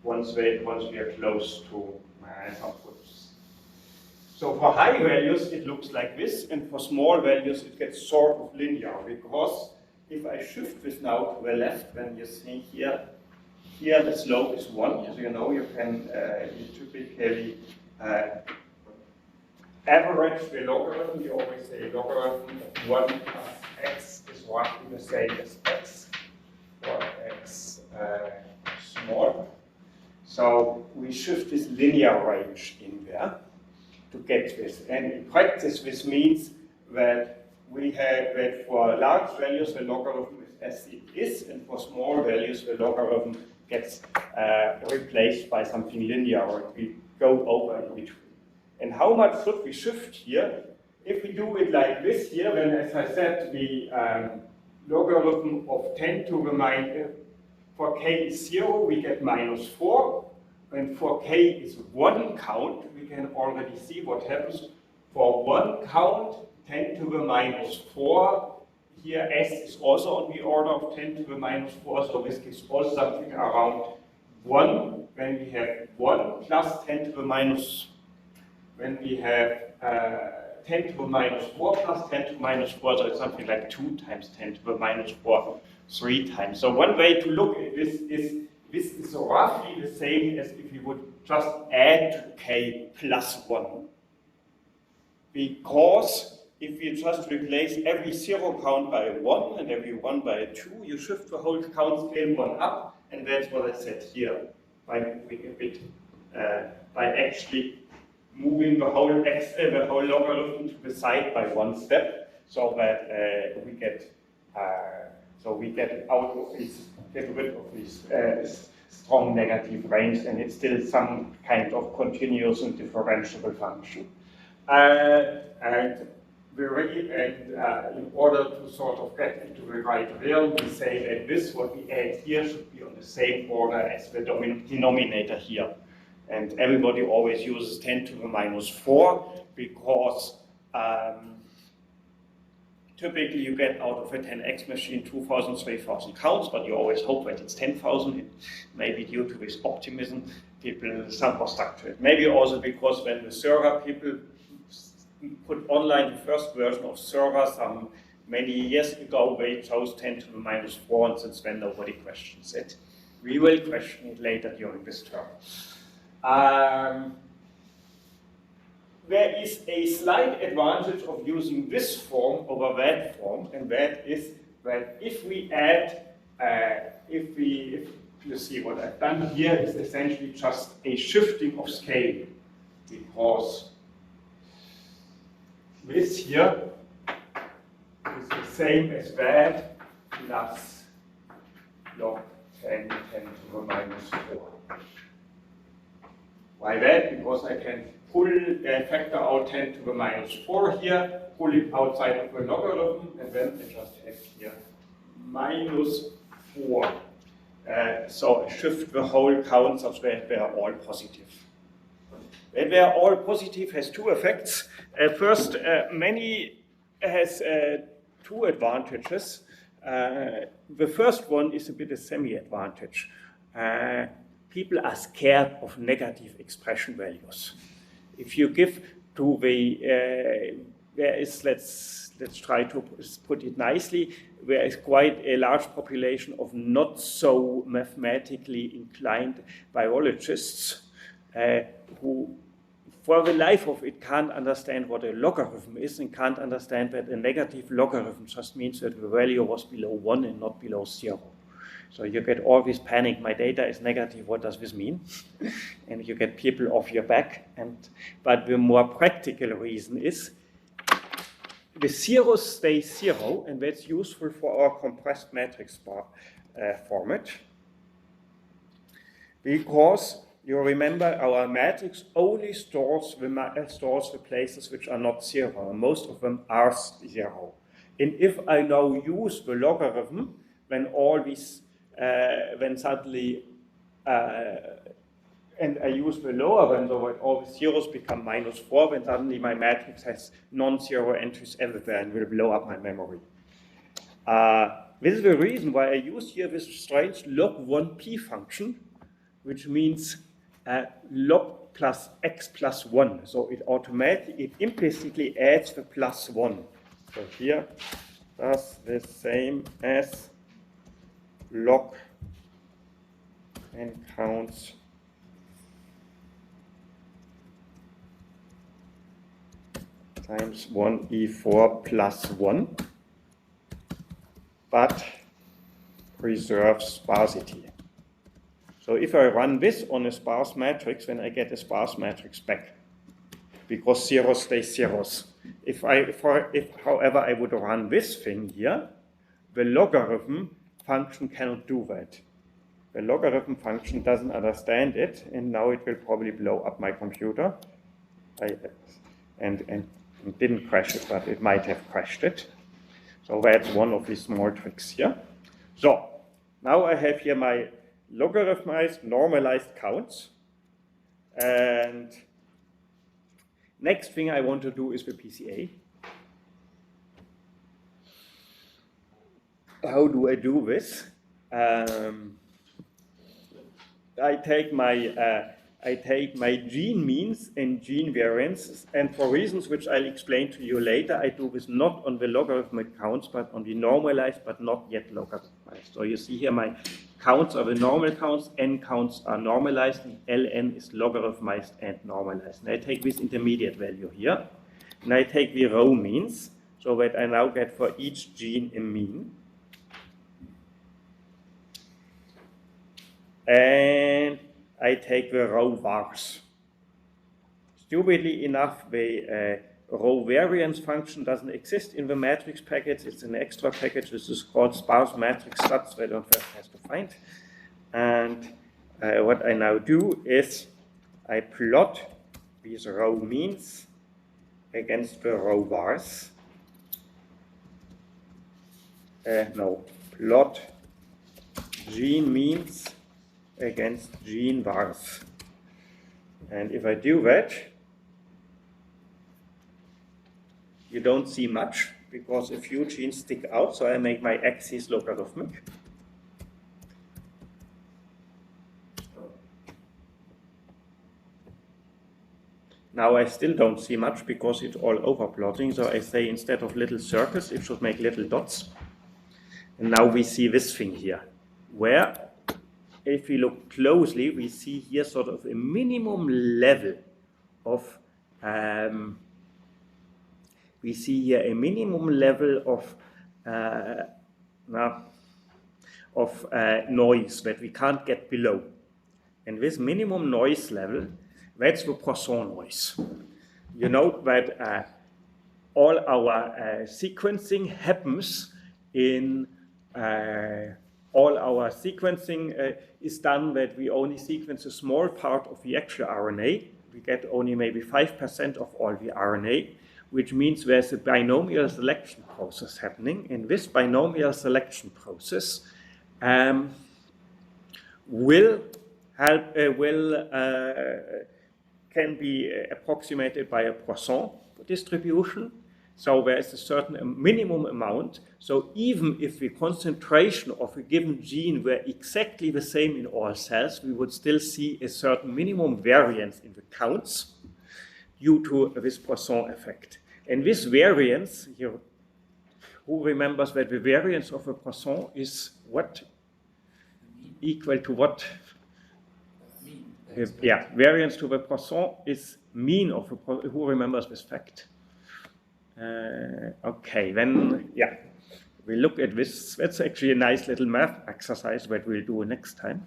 once we are close to outputs. So for high values, it looks like this, and for small values, it gets sort of linear, because if I shift this now to the left, then you see here the slope is 1. So you know you can typically average the logarithm. You always say logarithm of 1 plus x is roughly the same as x, or x small. So we shift this linear range in there to get this. And in practice, this means that we have that for large values, the logarithm is as it is, and for small values, the logarithm gets replaced by something linear, or we go over in between. And how much should we shift here? If we do it like this here, then as I said, the logarithm of 10 to the minus, for k is 0, we get -4. And for k is 1 count, we can already see what happens. For 1 count, 10 to the -4, here s is also on the order of 10 to the -4, so this gives also something around 1. When we have 1 plus 10 to the when we have 10 to the -4 plus 10 to the -4, so it's something like 2 times 10 to the -4, 3 times. So one way to look at this is roughly the same as if you would just add to k plus 1. Because if you just replace every 0 count by a 1 and every 1 by a 2, you shift the whole count scale 1 up, and that's what I said here by moving a bit, by actually moving the whole logarithm to the side by 1 step, so that we get out of these, get rid of these strong negative range, and it's still some kind of continuous and differentiable function. In order to sort of get into the right realm, we say that this, what we add here, should be on the same order as the denominator here. And everybody always uses 10 to the minus 4 because typically you get out of a 10x machine 2,000, 3,000 counts, but you always hope that it's 10,000. Maybe due to this optimism, people somehow stuck to it. Maybe also because when the server people put online the first version of server some many years ago, they chose 10 to the minus 4, and since then nobody questions it. We will question it later during this term. There is a slight advantage of using this form over that form, and that is that if we add, if you see what I've done here is essentially just a shifting of scale, because this here is the same as that plus log 10 to the minus 4. Why that? Because I can factor out 10 to the minus 4 here, pull it outside of the logarithm, and then I just have here minus 4. So I shift the whole count such that they are all positive. When they are all positive has two effects. First, many has two advantages. The first one is a bit a semi-advantage. People are scared of negative expression values. If you give to the, there is, let's try to put it nicely, there is quite a large population of not so mathematically inclined biologists who, for the life of it, can't understand what a logarithm is and can't understand that a negative logarithm just means that the value was below 1 and not below 0. So you get all this panic, my data is negative, what does this mean? And you get people off your back. But the more practical reason is the zeros stay 0, and that's useful for our compressed matrix format. Because you remember our matrix only stores the places which are not 0. Most of them are 0. And if I now use the logarithm, when all these when suddenly, and I use the lower one, so when all the zeros become minus 4, when suddenly my matrix has non-zero entries everywhere and will blow up my memory. This is the reason why I use here this strange log1p function, which means log plus x plus 1. So it implicitly adds the plus 1. So here, that's the same as log and counts times 1e4 plus 1, but preserves sparsity. So if I run this on a sparse matrix, then I get a sparse matrix back, because zeros stay zeros. If however I would run this thing here, the logarithm function cannot do that. The logarithm function doesn't understand it, and now it will probably blow up my computer. And didn't crash it, but it might have crashed it. So that's one of these small tricks here. So now I have here my logarithmized, normalized counts. And next thing I want to do is the PCA. How do I do this? I take my gene means and gene variances, and for reasons which I'll explain to you later, I do this not on the logarithmic counts, but on the normalized, but not yet logarithmized. So you see here my counts are the normal counts, n counts are normalized, and ln is logarithmized and normalized. And I take this intermediate value here, and I take the row means, so that I now get for each gene a mean. And I take the row vars. Stupidly enough, the row variance function doesn't exist in the matrix package. It's an extra package. This is called sparse matrix stats, so I don't first have to find. And what I now do is I plot these row means against the row vars. Plot gene means against gene vars. And if I do that, you don't see much because a few genes stick out, so I make my axis logarithmic. Now I still don't see much because it's all overplotting, so I say instead of little circles, it should make little dots. And now we see this thing here, where if we look closely, we see here sort of a minimum level of noise that we can't get below. And this minimum noise level, that's the Poisson noise. You know that all our sequencing happens in all our sequencing is done that we only sequence a small part of the actual RNA. We get only maybe 5% of all the RNA, which means there's a binomial selection process happening. And this binomial selection process can be approximated by a Poisson distribution. So there is a certain minimum amount. So even if the concentration of a given gene were exactly the same in all cells, we would still see a certain minimum variance in the counts due to this Poisson effect. And this variance, here, who remembers that the variance of a Poisson is what? Equal to what? Yeah, variance to the Poisson is mean of a Poisson. Who remembers this fact? Okay, then, yeah, we look at this. That's actually a nice little math exercise that we'll do next time.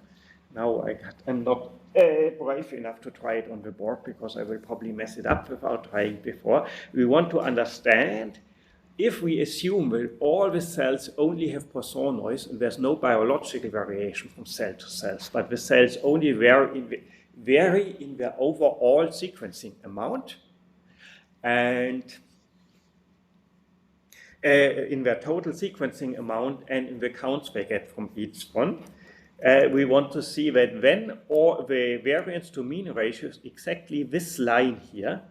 Now I'm not brave enough to try it on the board because I will probably mess it up without trying before. We want to understand if we assume that all the cells only have Poisson noise and there's no biological variation from cell to cells, but the cells only vary in their overall sequencing amount and in their total sequencing amount and in the counts they get from each one. We want to see that when all the variance to mean ratio is exactly this line here,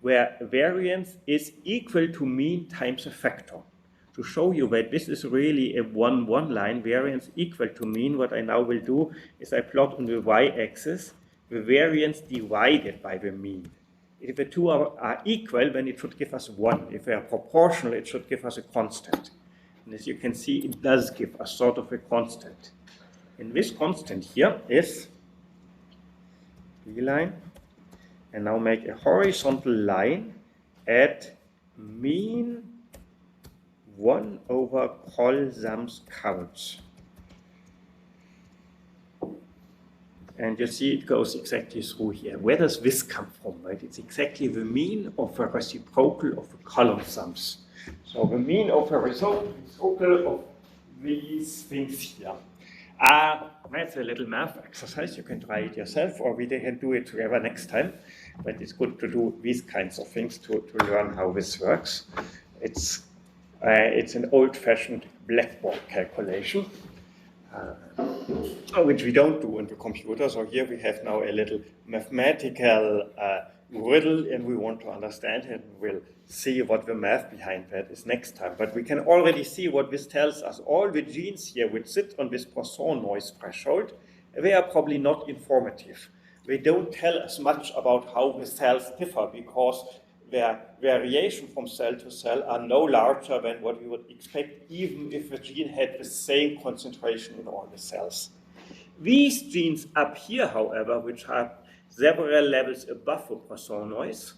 where variance is equal to mean times a factor. To show you that this is really a 1-1 line, variance equal to mean, what I now will do is I plot on the y-axis the variance divided by the mean. If the two are equal, then it should give us 1. If they are proportional, it should give us a constant. And as you can see, it does give us sort of a constant. And this constant here is line. And now make a horizontal line at mean 1 over Col-Sams counts. And you see it goes exactly through here. Where does this come from, right? It's exactly the mean of a reciprocal of the column sums. So the mean of a reciprocal of these things here. That's a little math exercise. You can try it yourself, or we can do it together next time. But it's good to do these kinds of things to learn how this works. It's an old-fashioned blackboard calculation. Which we don't do in the computer. So here we have now a little mathematical riddle, and we want to understand it. We'll see what the math behind that is next time. But we can already see what this tells us. All the genes here which sit on this Poisson noise threshold, they are probably not informative. They don't tell us much about how the cells differ because their variation from cell to cell are no larger than what we would expect even if the gene had the same concentration in all the cells. These genes up here, however, which are several levels above the Poisson noise,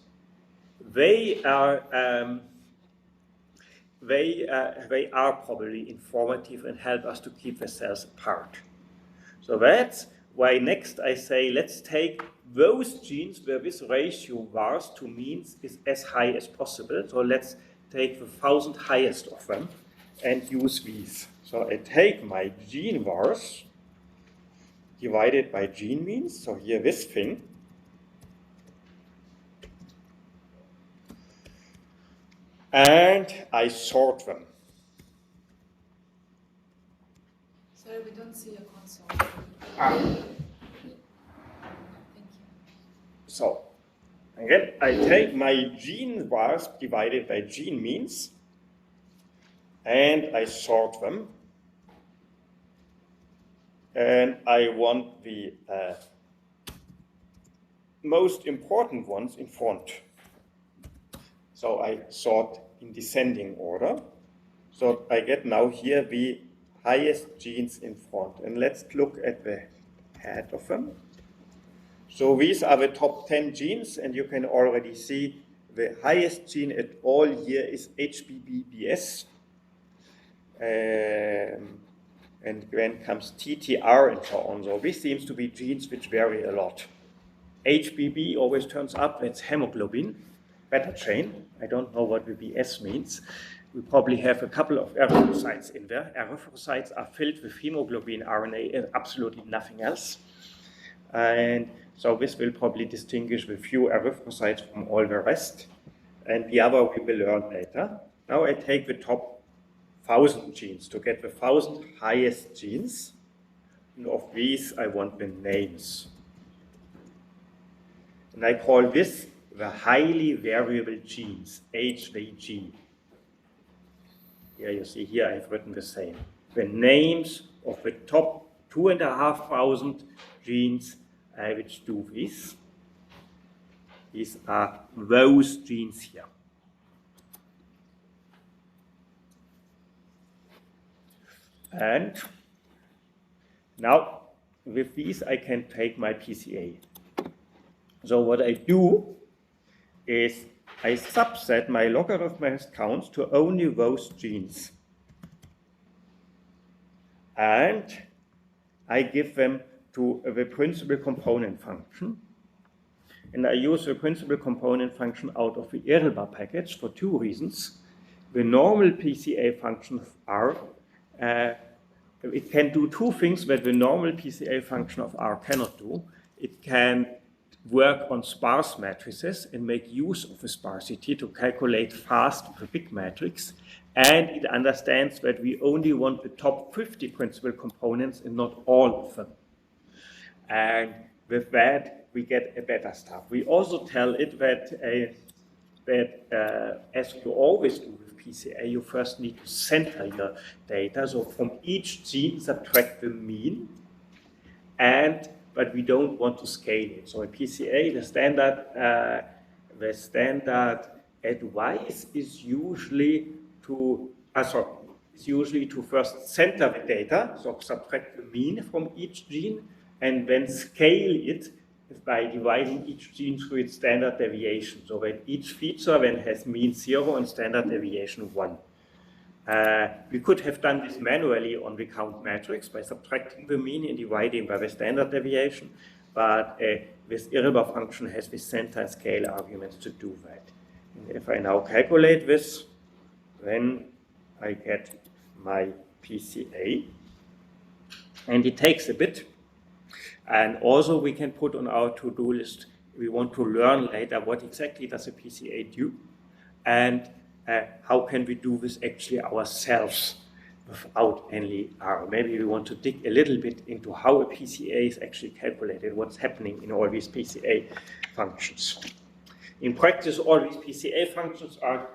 they are probably informative and help us to keep the cells apart. So that's why next I say let's take those genes where this ratio vars to means is as high as possible. So let's take the 1,000 highest of them and use these. So I take my gene vars divided by gene means, so here this thing, and I sort them. Sorry, we don't see a console. Thank you. So, again, I take my gene vars divided by gene means, and I sort them. And I want the most important ones in front. So I sort in descending order. So I get now here the highest genes in front. And let's look at the head of them. So these are the top 10 genes, and you can already see the highest gene at all here is HBBBS. And then comes TTR and so on. So this seems to be genes which vary a lot. HBB always turns up, that's hemoglobin, beta chain. I don't know what the BS means. We probably have a couple of erythrocytes in there. Erythrocytes are filled with hemoglobin RNA and absolutely nothing else. And so this will probably distinguish the few erythrocytes from all the rest. And the other we will learn later. Now I take the top 1,000 genes to get the 1,000 highest genes. And of these, I want the names. And I call this the highly variable genes, HVG. Here you see, here I've written the same. The names of the top 2,500 genes which do this. These are those genes here. And now with these I can take my PCA. So what I do is I subset my logarithmized counts to only those genes. And I give them to the principal component function. And I use the principal component function out of the Erlbar package for two reasons. The normal PCA function of R, it can do two things that the normal PCA function of R cannot do. It can work on sparse matrices and make use of the sparsity to calculate fast with a big matrix. And it understands that we only want the top 50 principal components and not all of them. And with that, we get a better stuff. We also tell it that, as you always do with PCA, you first need to center your data. So from each gene, subtract the mean. But we don't want to scale it. So in PCA, the standard advice is usually to first center the data, so subtract the mean from each gene, and then scale it by dividing each gene through its standard deviation. So that each feature then has mean 0 and standard deviation 1. We could have done this manually on the count matrix by subtracting the mean and dividing by the standard deviation, but this Erlbar function has this center and scale arguments to do that. And if I now calculate this, then I get my PCA, and it takes a bit. And also we can put on our to-do list, we want to learn later what exactly does a PCA do, and how can we do this actually ourselves without any R. Maybe we want to dig a little bit into how a PCA is actually calculated, what's happening in all these PCA functions. In practice, all these PCA functions are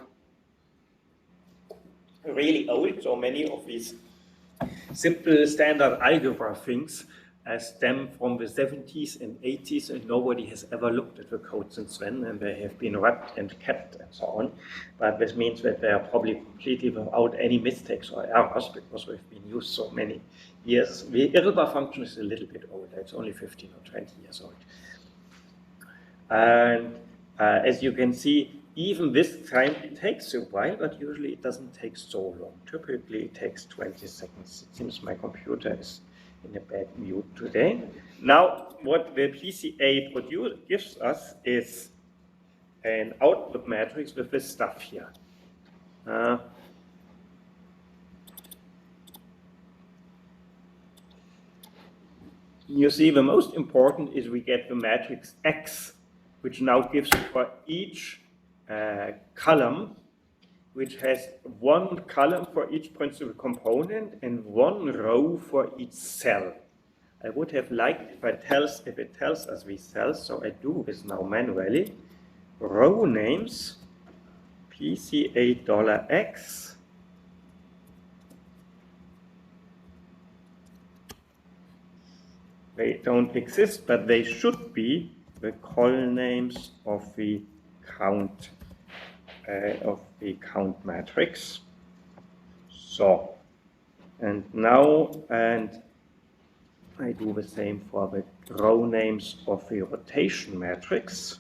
really old, so many of these simple standard algebra things stem from the 70s and 80s, and nobody has ever looked at the code since then, and they have been wrapped and kept and so on. But this means that they are probably completely without any mistakes or errors because they've been used so many years. The Erlbar function is a little bit older, it's only 15 or 20 years old. And as you can see, even this time it takes a while, but usually it doesn't take so long. Typically it takes 20 seconds. It seems my computer is in a bad mood today. Now, what the PCA gives us is an output matrix with this stuff here. You see, the most important is we get the matrix X, which now gives for each column, which has one column for each principal component and one row for each cell. I would have liked if it tells us these cells, so I do this now manually. Row names $PCA$X they don't exist, but they should be the col names of the count matrix. So, and now, and I do the same for the row names of the rotation matrix.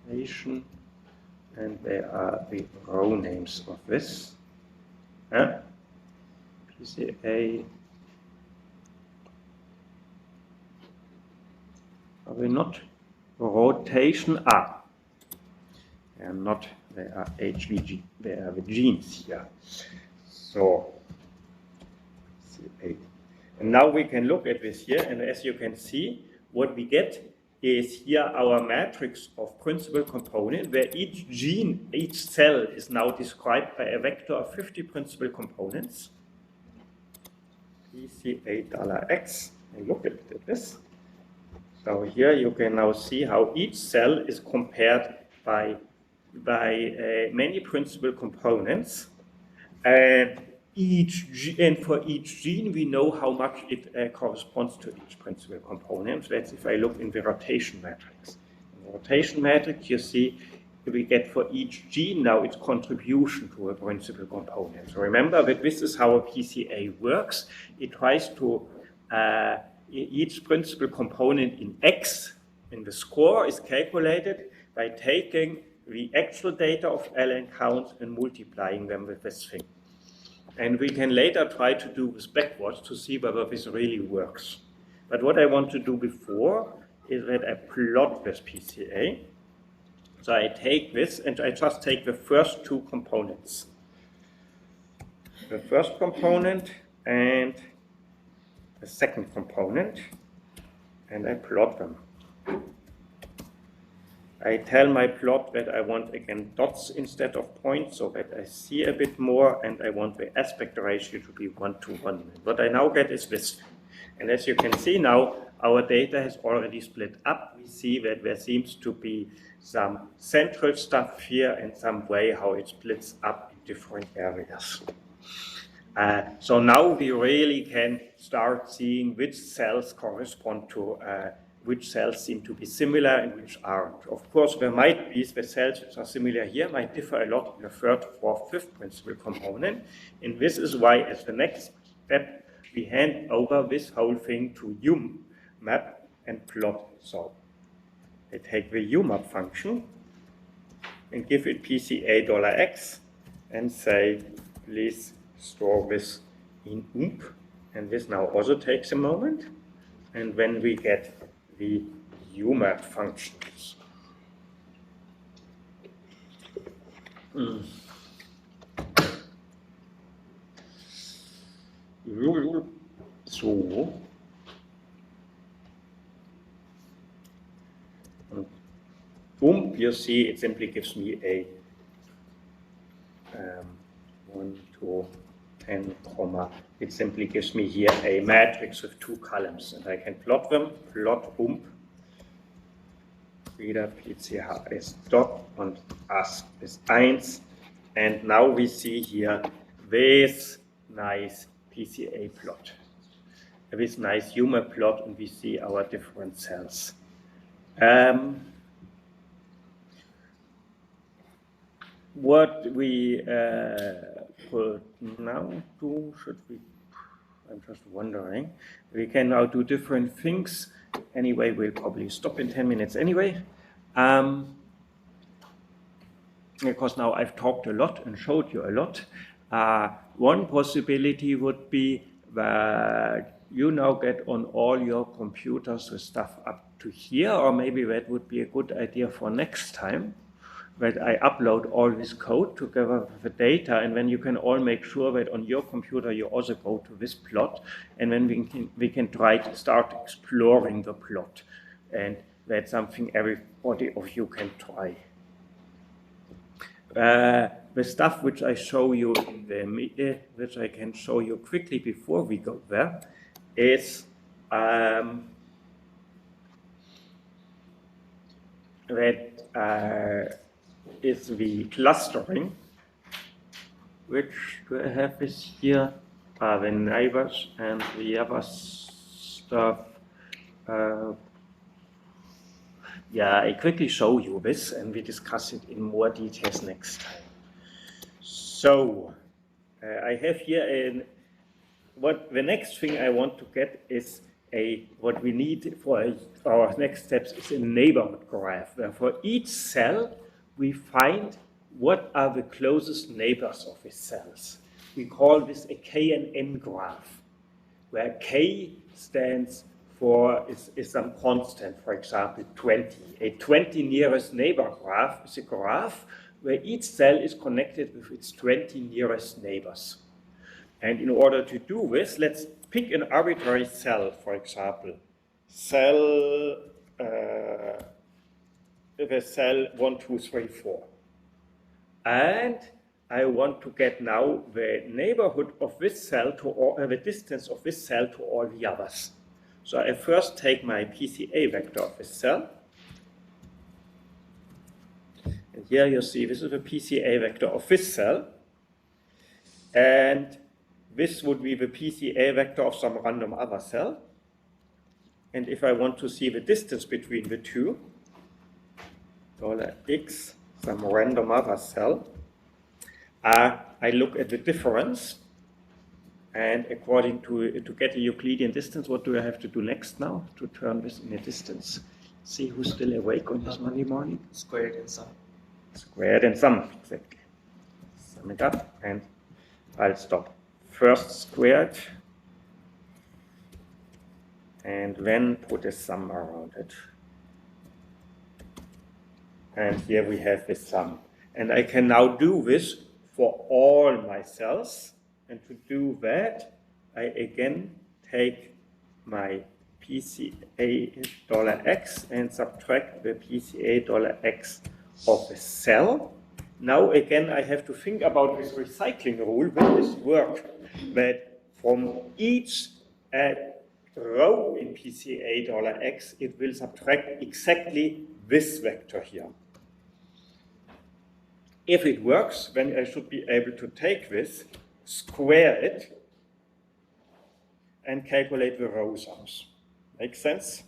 Rotation, and they are the row names of this. PCA. Are they not rotation? They are not, they are HVG, they are the genes here. So, PCA. And now we can look at this here, and as you can see, what we get is here our matrix of principal component, where each gene, each cell is now described by a vector of 50 principal components. PCA$X, and look at this. So here you can now see how each cell is compared by many principal components, and for each gene we know how much it corresponds to each principal component. That's if I look in the rotation matrix. In the rotation matrix, you see we get for each gene now its contribution to a principal component. So remember that this is how a PCA works. It tries to each principal component in X in the score is calculated by taking the actual data of ln counts and multiplying them with this thing. And we can later try to do this backwards to see whether this really works. But what I want to do before is that I plot this PCA. So I take this and I just take the first two components. The first component and the second component, and I plot them. I tell my plot that I want again dots instead of points so that I see a bit more, and I want the aspect ratio to be 1:1. What I now get is this. And as you can see now, our data has already split up. We see that there seems to be some central stuff here and some way how it splits up in different areas. So now we really can start seeing which cells correspond to which cells seem to be similar and which aren't. Of course, there might be the cells which are similar here might differ a lot in the third, fourth, fifth principal component. And this is why, as the next step, we hand over this whole thing to UMAP and plot. So I take the UMAP function and give it PCA$X and say, please store this in OOMP. And this now also takes a moment. And when we get the UMAP functions. So, boom, you see it simply gives me a 1, 2, 10, comma. It simply gives me here a matrix with two columns, and I can plot them. Plot wieder PCH ist dot und AS ist 1. And now we see here this nice PCA plot, this nice UMAP plot, and we see our different cells. What we could now do, I'm just wondering, we can now do different things. Anyway, we'll probably stop in 10 minutes anyway. Because now I've talked a lot and showed you a lot. One possibility would be that you now get on all your computers the stuff up to here, or maybe that would be a good idea for next time, that I upload all this code together with the data, and then you can all make sure that on your computer you also go to this plot, and then we can try to start exploring the plot. And that's something everybody of you can try. The stuff which I show you in the which I can show you quickly before we go there, is is the clustering, which do I have is here are the neighbors and the other stuff. Yeah, I quickly show you this and we discuss it in more details next time. So, I have here what the next thing I want to get is what we need for our next steps is a neighborhood graph, where for each cell we find what are the closest neighbors of these cells. We call this a K and N graph, where K stands for is some constant, for example, 20. A 20 nearest neighbor graph is a graph where each cell is connected with its 20 nearest neighbors. And in order to do this, let's pick an arbitrary cell, for example, the cell 1, 2, 3, 4. And I want to get now the neighborhood of this cell to all, the distance of this cell to all the others. So I first take my PCA vector of this cell. And here you see this is the PCA vector of this cell. And this would be the PCA vector of some random other cell. And if I want to see the distance between the two, $x, some random other cell, I look at the difference. And according to get a Euclidean distance, what do I have to do next now to turn this in a distance? See who's still awake on this Monday morning? Squared and sum. Squared and sum, exactly. Sum it up and I'll stop. First squared and then put a sum around it. And here we have the sum. And I can now do this for all my cells. And to do that, I again take my PCA $x and subtract the PCA $x of the cell. Now again, I have to think about this recycling rule. Will this work? That from each row in PCA $x, it will subtract exactly this vector here. If it works, then I should be able to take this, square it, and calculate the row sums. Make sense?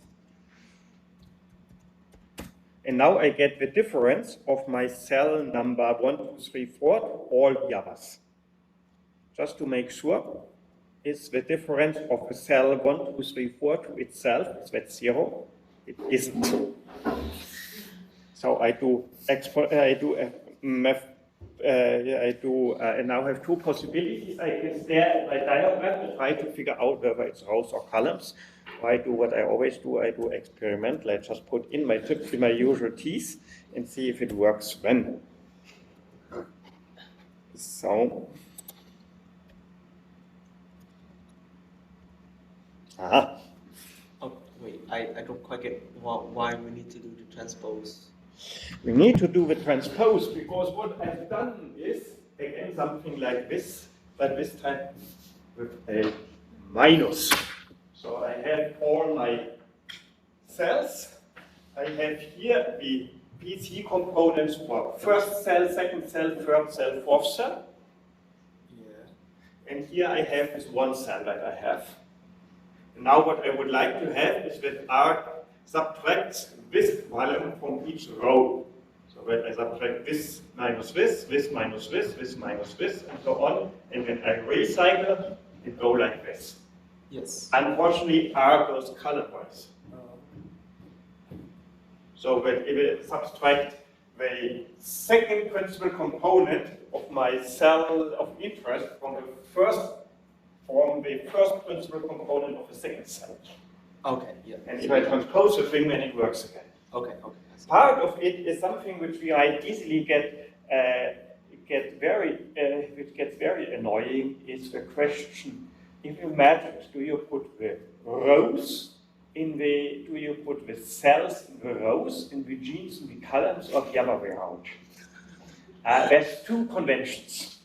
And now I get the difference of my cell number 1, 2, 3, 4 to all the others. Just to make sure, is the difference of the cell 1, 2, 3, 4 to itself, is that 0? It isn't. So I now have two possibilities. I can stare at my diagram and try to figure out whether it's rows or columns. Or I do what I always do, I do experimental. I just put in my tips in my usual keys and see if it works then. So, Oh, wait, I don't quite get why we need to do the transpose. we need to do the transpose because what I've done is, again, something like this, but this time with a minus. So I have all my cells. I have here the PC components for first cell, second cell, third cell, fourth cell. Yeah. And here I have this one cell that I have. And now what I would like to have is that R subtracts this column from each row. So that I subtract this minus this, this minus this, this minus this, and so on. And then I recycle and go like this. Yes. Unfortunately, R goes color-wise. So that it will subtract the second principal component of my cell of interest from the first principal component of the second cell. Okay, yeah. And if I transpose the thing, then it works again. Okay. Part of it is something which we might easily which gets very annoying, is the question: if you matrix, do you put the rows do you put the cells in the rows and the genes in the columns, or the other way around? There's two conventions,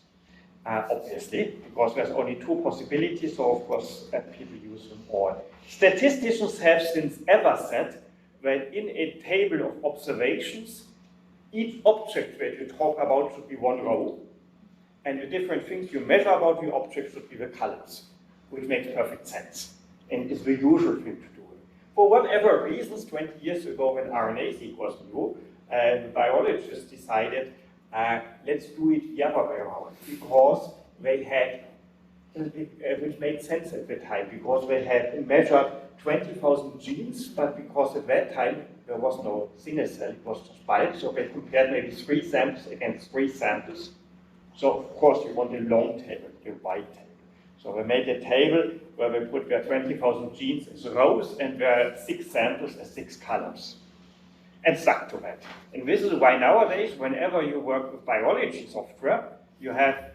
obviously, because there's only two possibilities, so of course people use them all. Statisticians have since ever said that in a table of observations, each object that you talk about should be one row, and the different things you measure about the object should be the colors, which makes perfect sense, and is the usual thing to do. For whatever reasons, 20 years ago when RNA-seq was new, biologists decided, let's do it the other way around, because they had, which made sense at the time, because they had measured 20,000 genes, but because at that time there was no single cell, it was just bulk, so they compared maybe 3 samples against 3 samples. So of course you want a long table, a wide table. So they made a table where they put their 20,000 genes as rows and their 6 samples as 6 columns, and stuck to that. And this is why nowadays, whenever you work with biology software, you have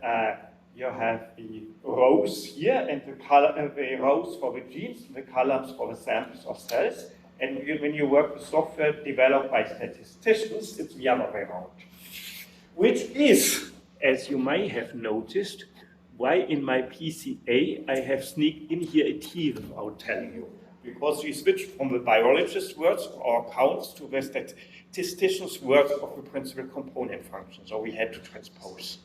the rows here and the rows for the genes, the columns for the samples of cells. And when you work with software developed by statisticians, it's the other way around. Which is, as you may have noticed, why in my PCA I have sneaked in here a T without telling you. Because we switched from the biologist's words or counts to the statistician's words of the principal component function. So we had to transpose.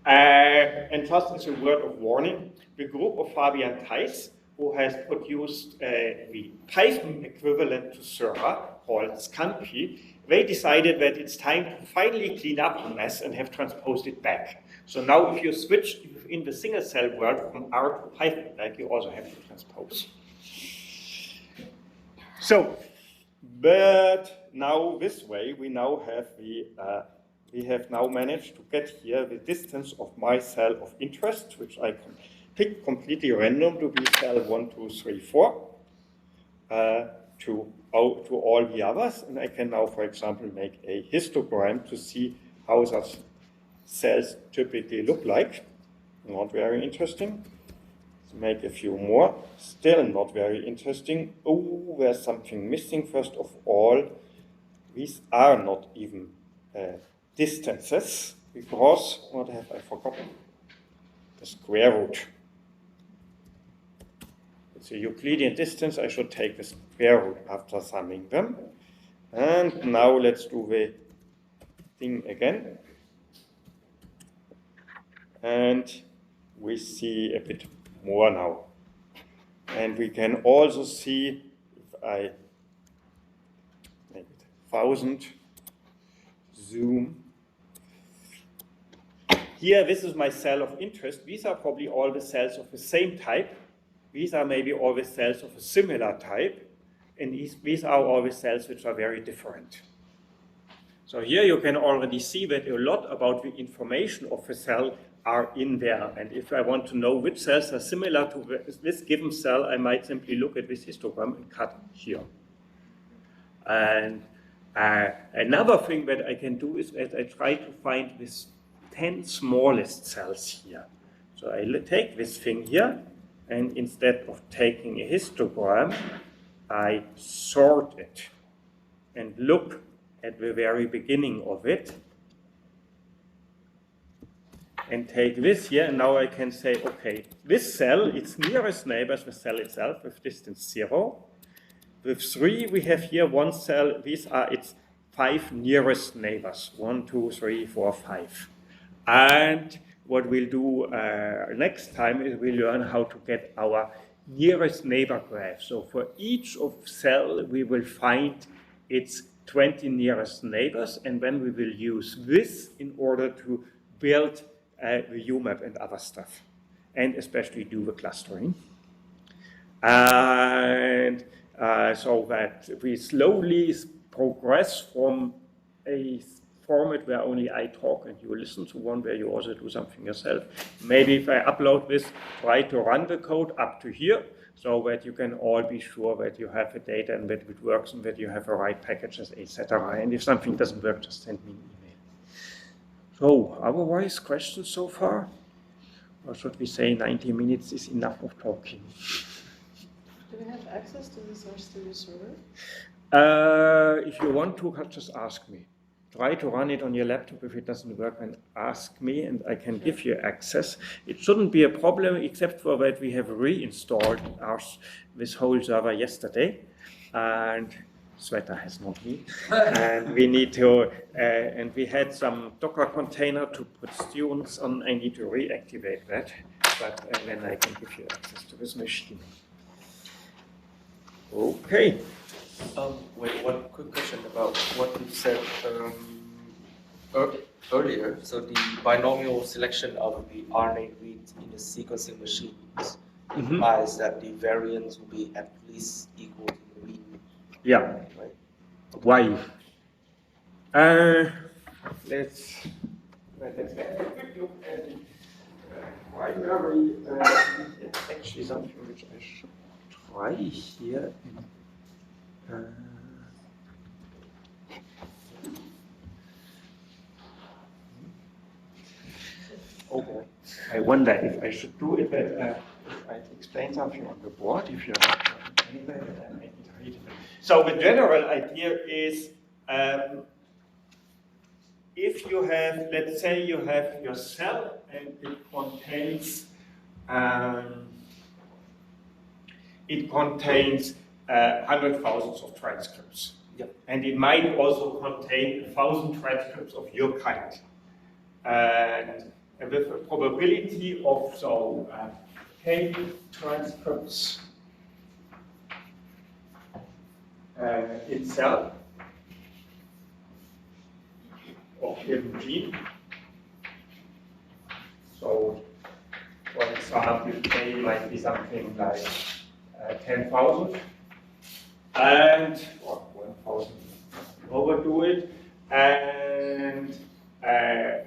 And just as a word of warning, the group of Fabian Theis, who has produced the Python equivalent to Server, called Scampi, they decided that it's time to finally clean up the mess and have transposed it back. So now if you switch in the single cell world from R to Python, like you also have to transpose. So, but now this way, we now have we have now managed to get here the distance of my cell of interest, which I can pick completely random to be cell 1, 2, 3, 4, to all the others. And I can now, for example, make a histogram to see how such cells typically look like. Not very interesting. Let's make a few more. Still not very interesting. Oh, there's something missing. First of all, these are not even distances, because, what have I forgotten? The square root. It's a Euclidean distance. I should take the square root after summing them. And now let's do the thing again. And we see a bit more now. And we can also see, if I make it 1000, zoom. Here, this is my cell of interest. These are probably all the cells of the same type. These are maybe all the cells of a similar type. And these are all the cells which are very different. So here you can already see that a lot about the information of a cell are in there. And if I want to know which cells are similar to this given cell, I might simply look at this histogram and cut here. And another thing that I can do is that I try to find these 10 smallest cells here. So I take this thing here, and instead of taking a histogram, I sort it and look at the very beginning of it, and take this here, and now I can say, okay, this cell, its nearest neighbor is the cell itself with distance 0. With 3, we have here one cell. These are its 5 nearest neighbors, 1, 2, 3, 4, 5. And what we'll do next time is we'll learn how to get our nearest neighbor graph. So for each of cell, we will find its 20 nearest neighbors, and then we will use this in order to build the UMAP and other stuff, and especially do the clustering. And so that we slowly progress from a format where only I talk and you listen to one where you also do something yourself. Maybe if I upload this, try to run the code up to here, so that you can all be sure that you have the data and that it works and that you have the right packages, etc. And if something doesn't work, just send me an email. So, otherwise, questions so far? Or should we say 90 minutes is enough of talking? Do we have access to this RStudio server? If you want to, just ask me. try to run it on your laptop. If it doesn't work, and ask me, and I can give you access. It shouldn't be a problem, except for that we have reinstalled this whole server yesterday, and Sweater has not been. And we need to, and we had some Docker container to put students on. I need to reactivate that, but then I can give you access to this machine. Okay. Wait, one quick question about what you said earlier. So the binomial selection of the RNA reads in the sequencing machines implies that the variance will be at least equal to the mean. Yeah. Right? Why? Let's have a quick look at the primary. It's actually something which I should try here. Okay. I wonder if I should do it, if I explain something on the board, if you're so the general idea is, if you have, let's say you have your cell and it contains hundred thousands of transcripts. Yep. And it might also contain 1,000 transcripts of your kind. And with a probability of k transcripts itself of given gene. So, for example, k might be something like 10,000, and or 1,000. Overdo it, and a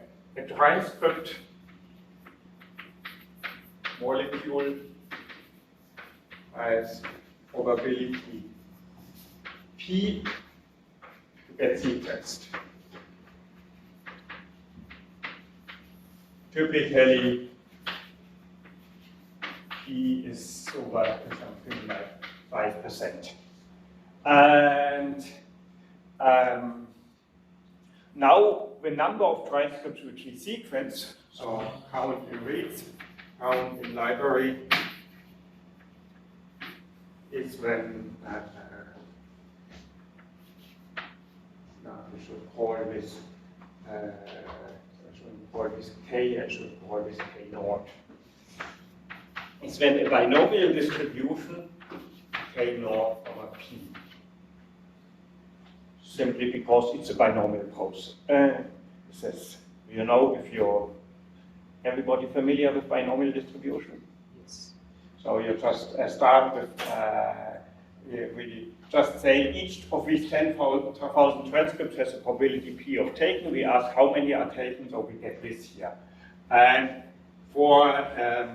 transcript molecule has probability p to get sequenced. Typically, p is over something like 5%. And now the number of transcripts which we sequence, so count in reads, count in library, is when we should call this k, I should call this k naught. It's when a binomial distribution k naught over p. Simply because it's a binomial process. Says, you know, if you're everybody familiar with binomial distribution? Yes. So you just start with, we just say each of these 10,000 transcripts has a probability p of taken. We ask how many are taken, so we get this here. And for a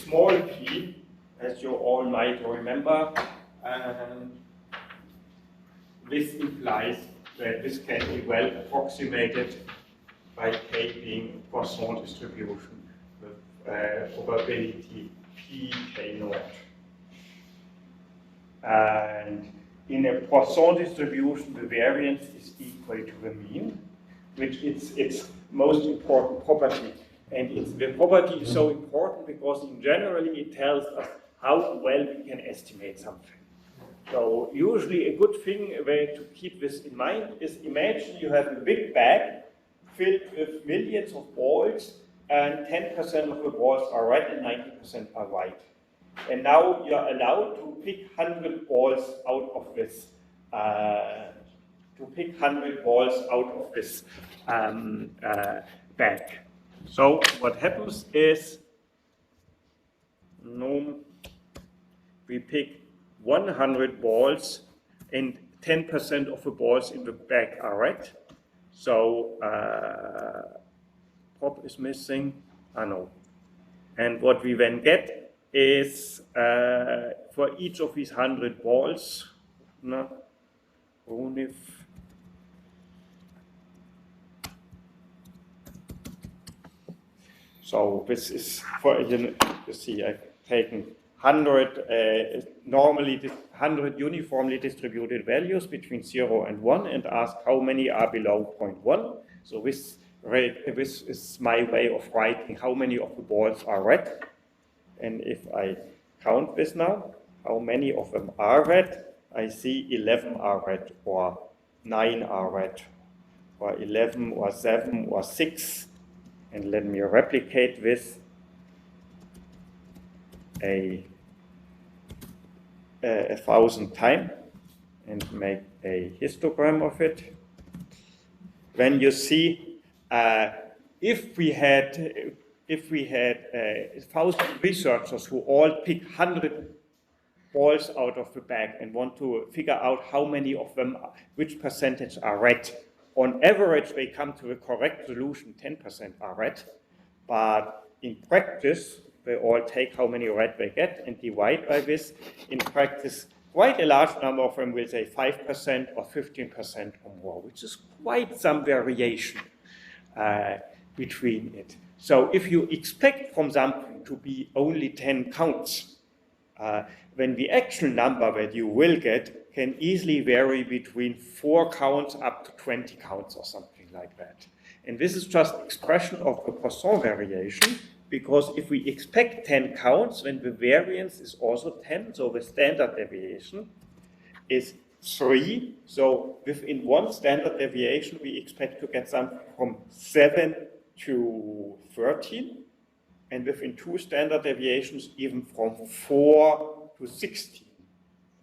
small p, as you all might remember, this implies that this can be well approximated by k being a Poisson distribution with probability p k naught. And in a Poisson distribution, the variance is equal to the mean, which is its most important property. And the property is so important because generally it tells us how well we can estimate something. So usually a good thing, a way to keep this in mind is, imagine you have a big bag filled with millions of balls, and 10% of the balls are red and 90% are white. And now you're allowed to pick 100 balls out of this bag. So what happens is, we pick 100 balls, and 10% of the balls in the bag are red. So prop is missing. No. And what we then get is for each of these 100 balls, so this is for, you see, I've taken 100 100 uniformly distributed values between 0 and 1 and ask how many are below 0.1. So this is my way of writing how many of the balls are red. And if I count this now, how many of them are red, I see 11 are red, or 9 are red, or 11, or 7, or 6. And let me replicate this a 1,000 times and make a histogram of it. When you see, if we had 1,000 researchers who all pick 100 balls out of the bag and want to figure out how many of them, which percentage are red, on average they come to the correct solution, 10% are red, but in practice they all take how many red they get and divide by this. In practice, quite a large number of them will say 5% or 15% or more, which is quite some variation between it. So if you expect from something to be only 10 counts, then the actual number that you will get can easily vary between 4 counts up to 20 counts or something like that. And this is just expression of the Poisson variation, because if we expect 10 counts, then the variance is also 10, so the standard deviation is 3. So within one standard deviation, we expect to get something from 7 to 13, and within 2 standard deviations, even from 4 to 16.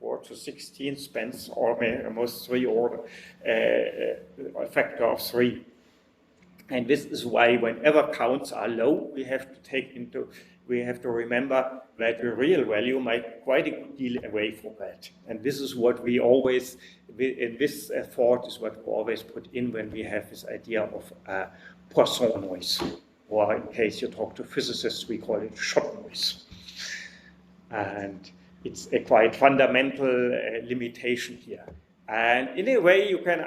4 to 16 spans almost 3 order, a factor of 3. And this is why whenever counts are low, we have to remember that the real value might quite a good deal away from that. And this is what we always, in this thought is what we always put in when we have this idea of Poisson noise. Or in case you talk to physicists, we call it shot noise. And it's a quite fundamental limitation here. And in a way, you can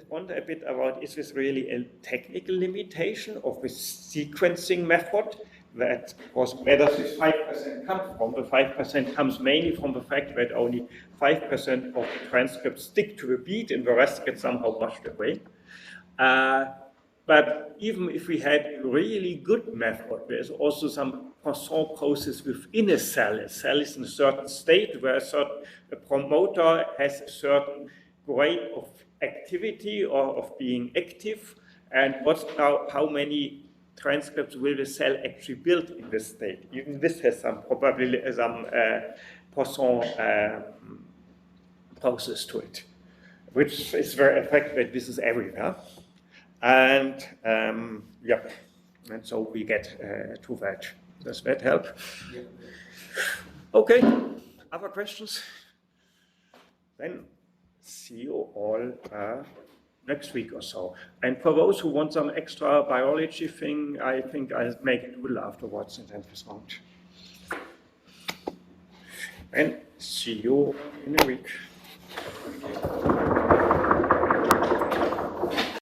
wonder a bit about, is this really a technical limitation of the sequencing method? That, of course, where does this 5% come from? The 5% comes mainly from the fact that only 5% of the transcripts stick to the beat and the rest get somehow washed away. But even if we had a really good method, there's also some Poisson process within a cell. A cell is in a certain state where a promoter has a certain grade of activity or of being active, and what's now how many transcripts will the cell actually build in this state. Even this has probably some Poisson process to it, which is very effective that this is everywhere. And yeah, and so we get to that. Does that help? Yeah. Okay, other questions? Then see you all next week or so. And for those who want some extra biology thing, I think I'll make a doodle afterwards and then dismount. And see you in a week.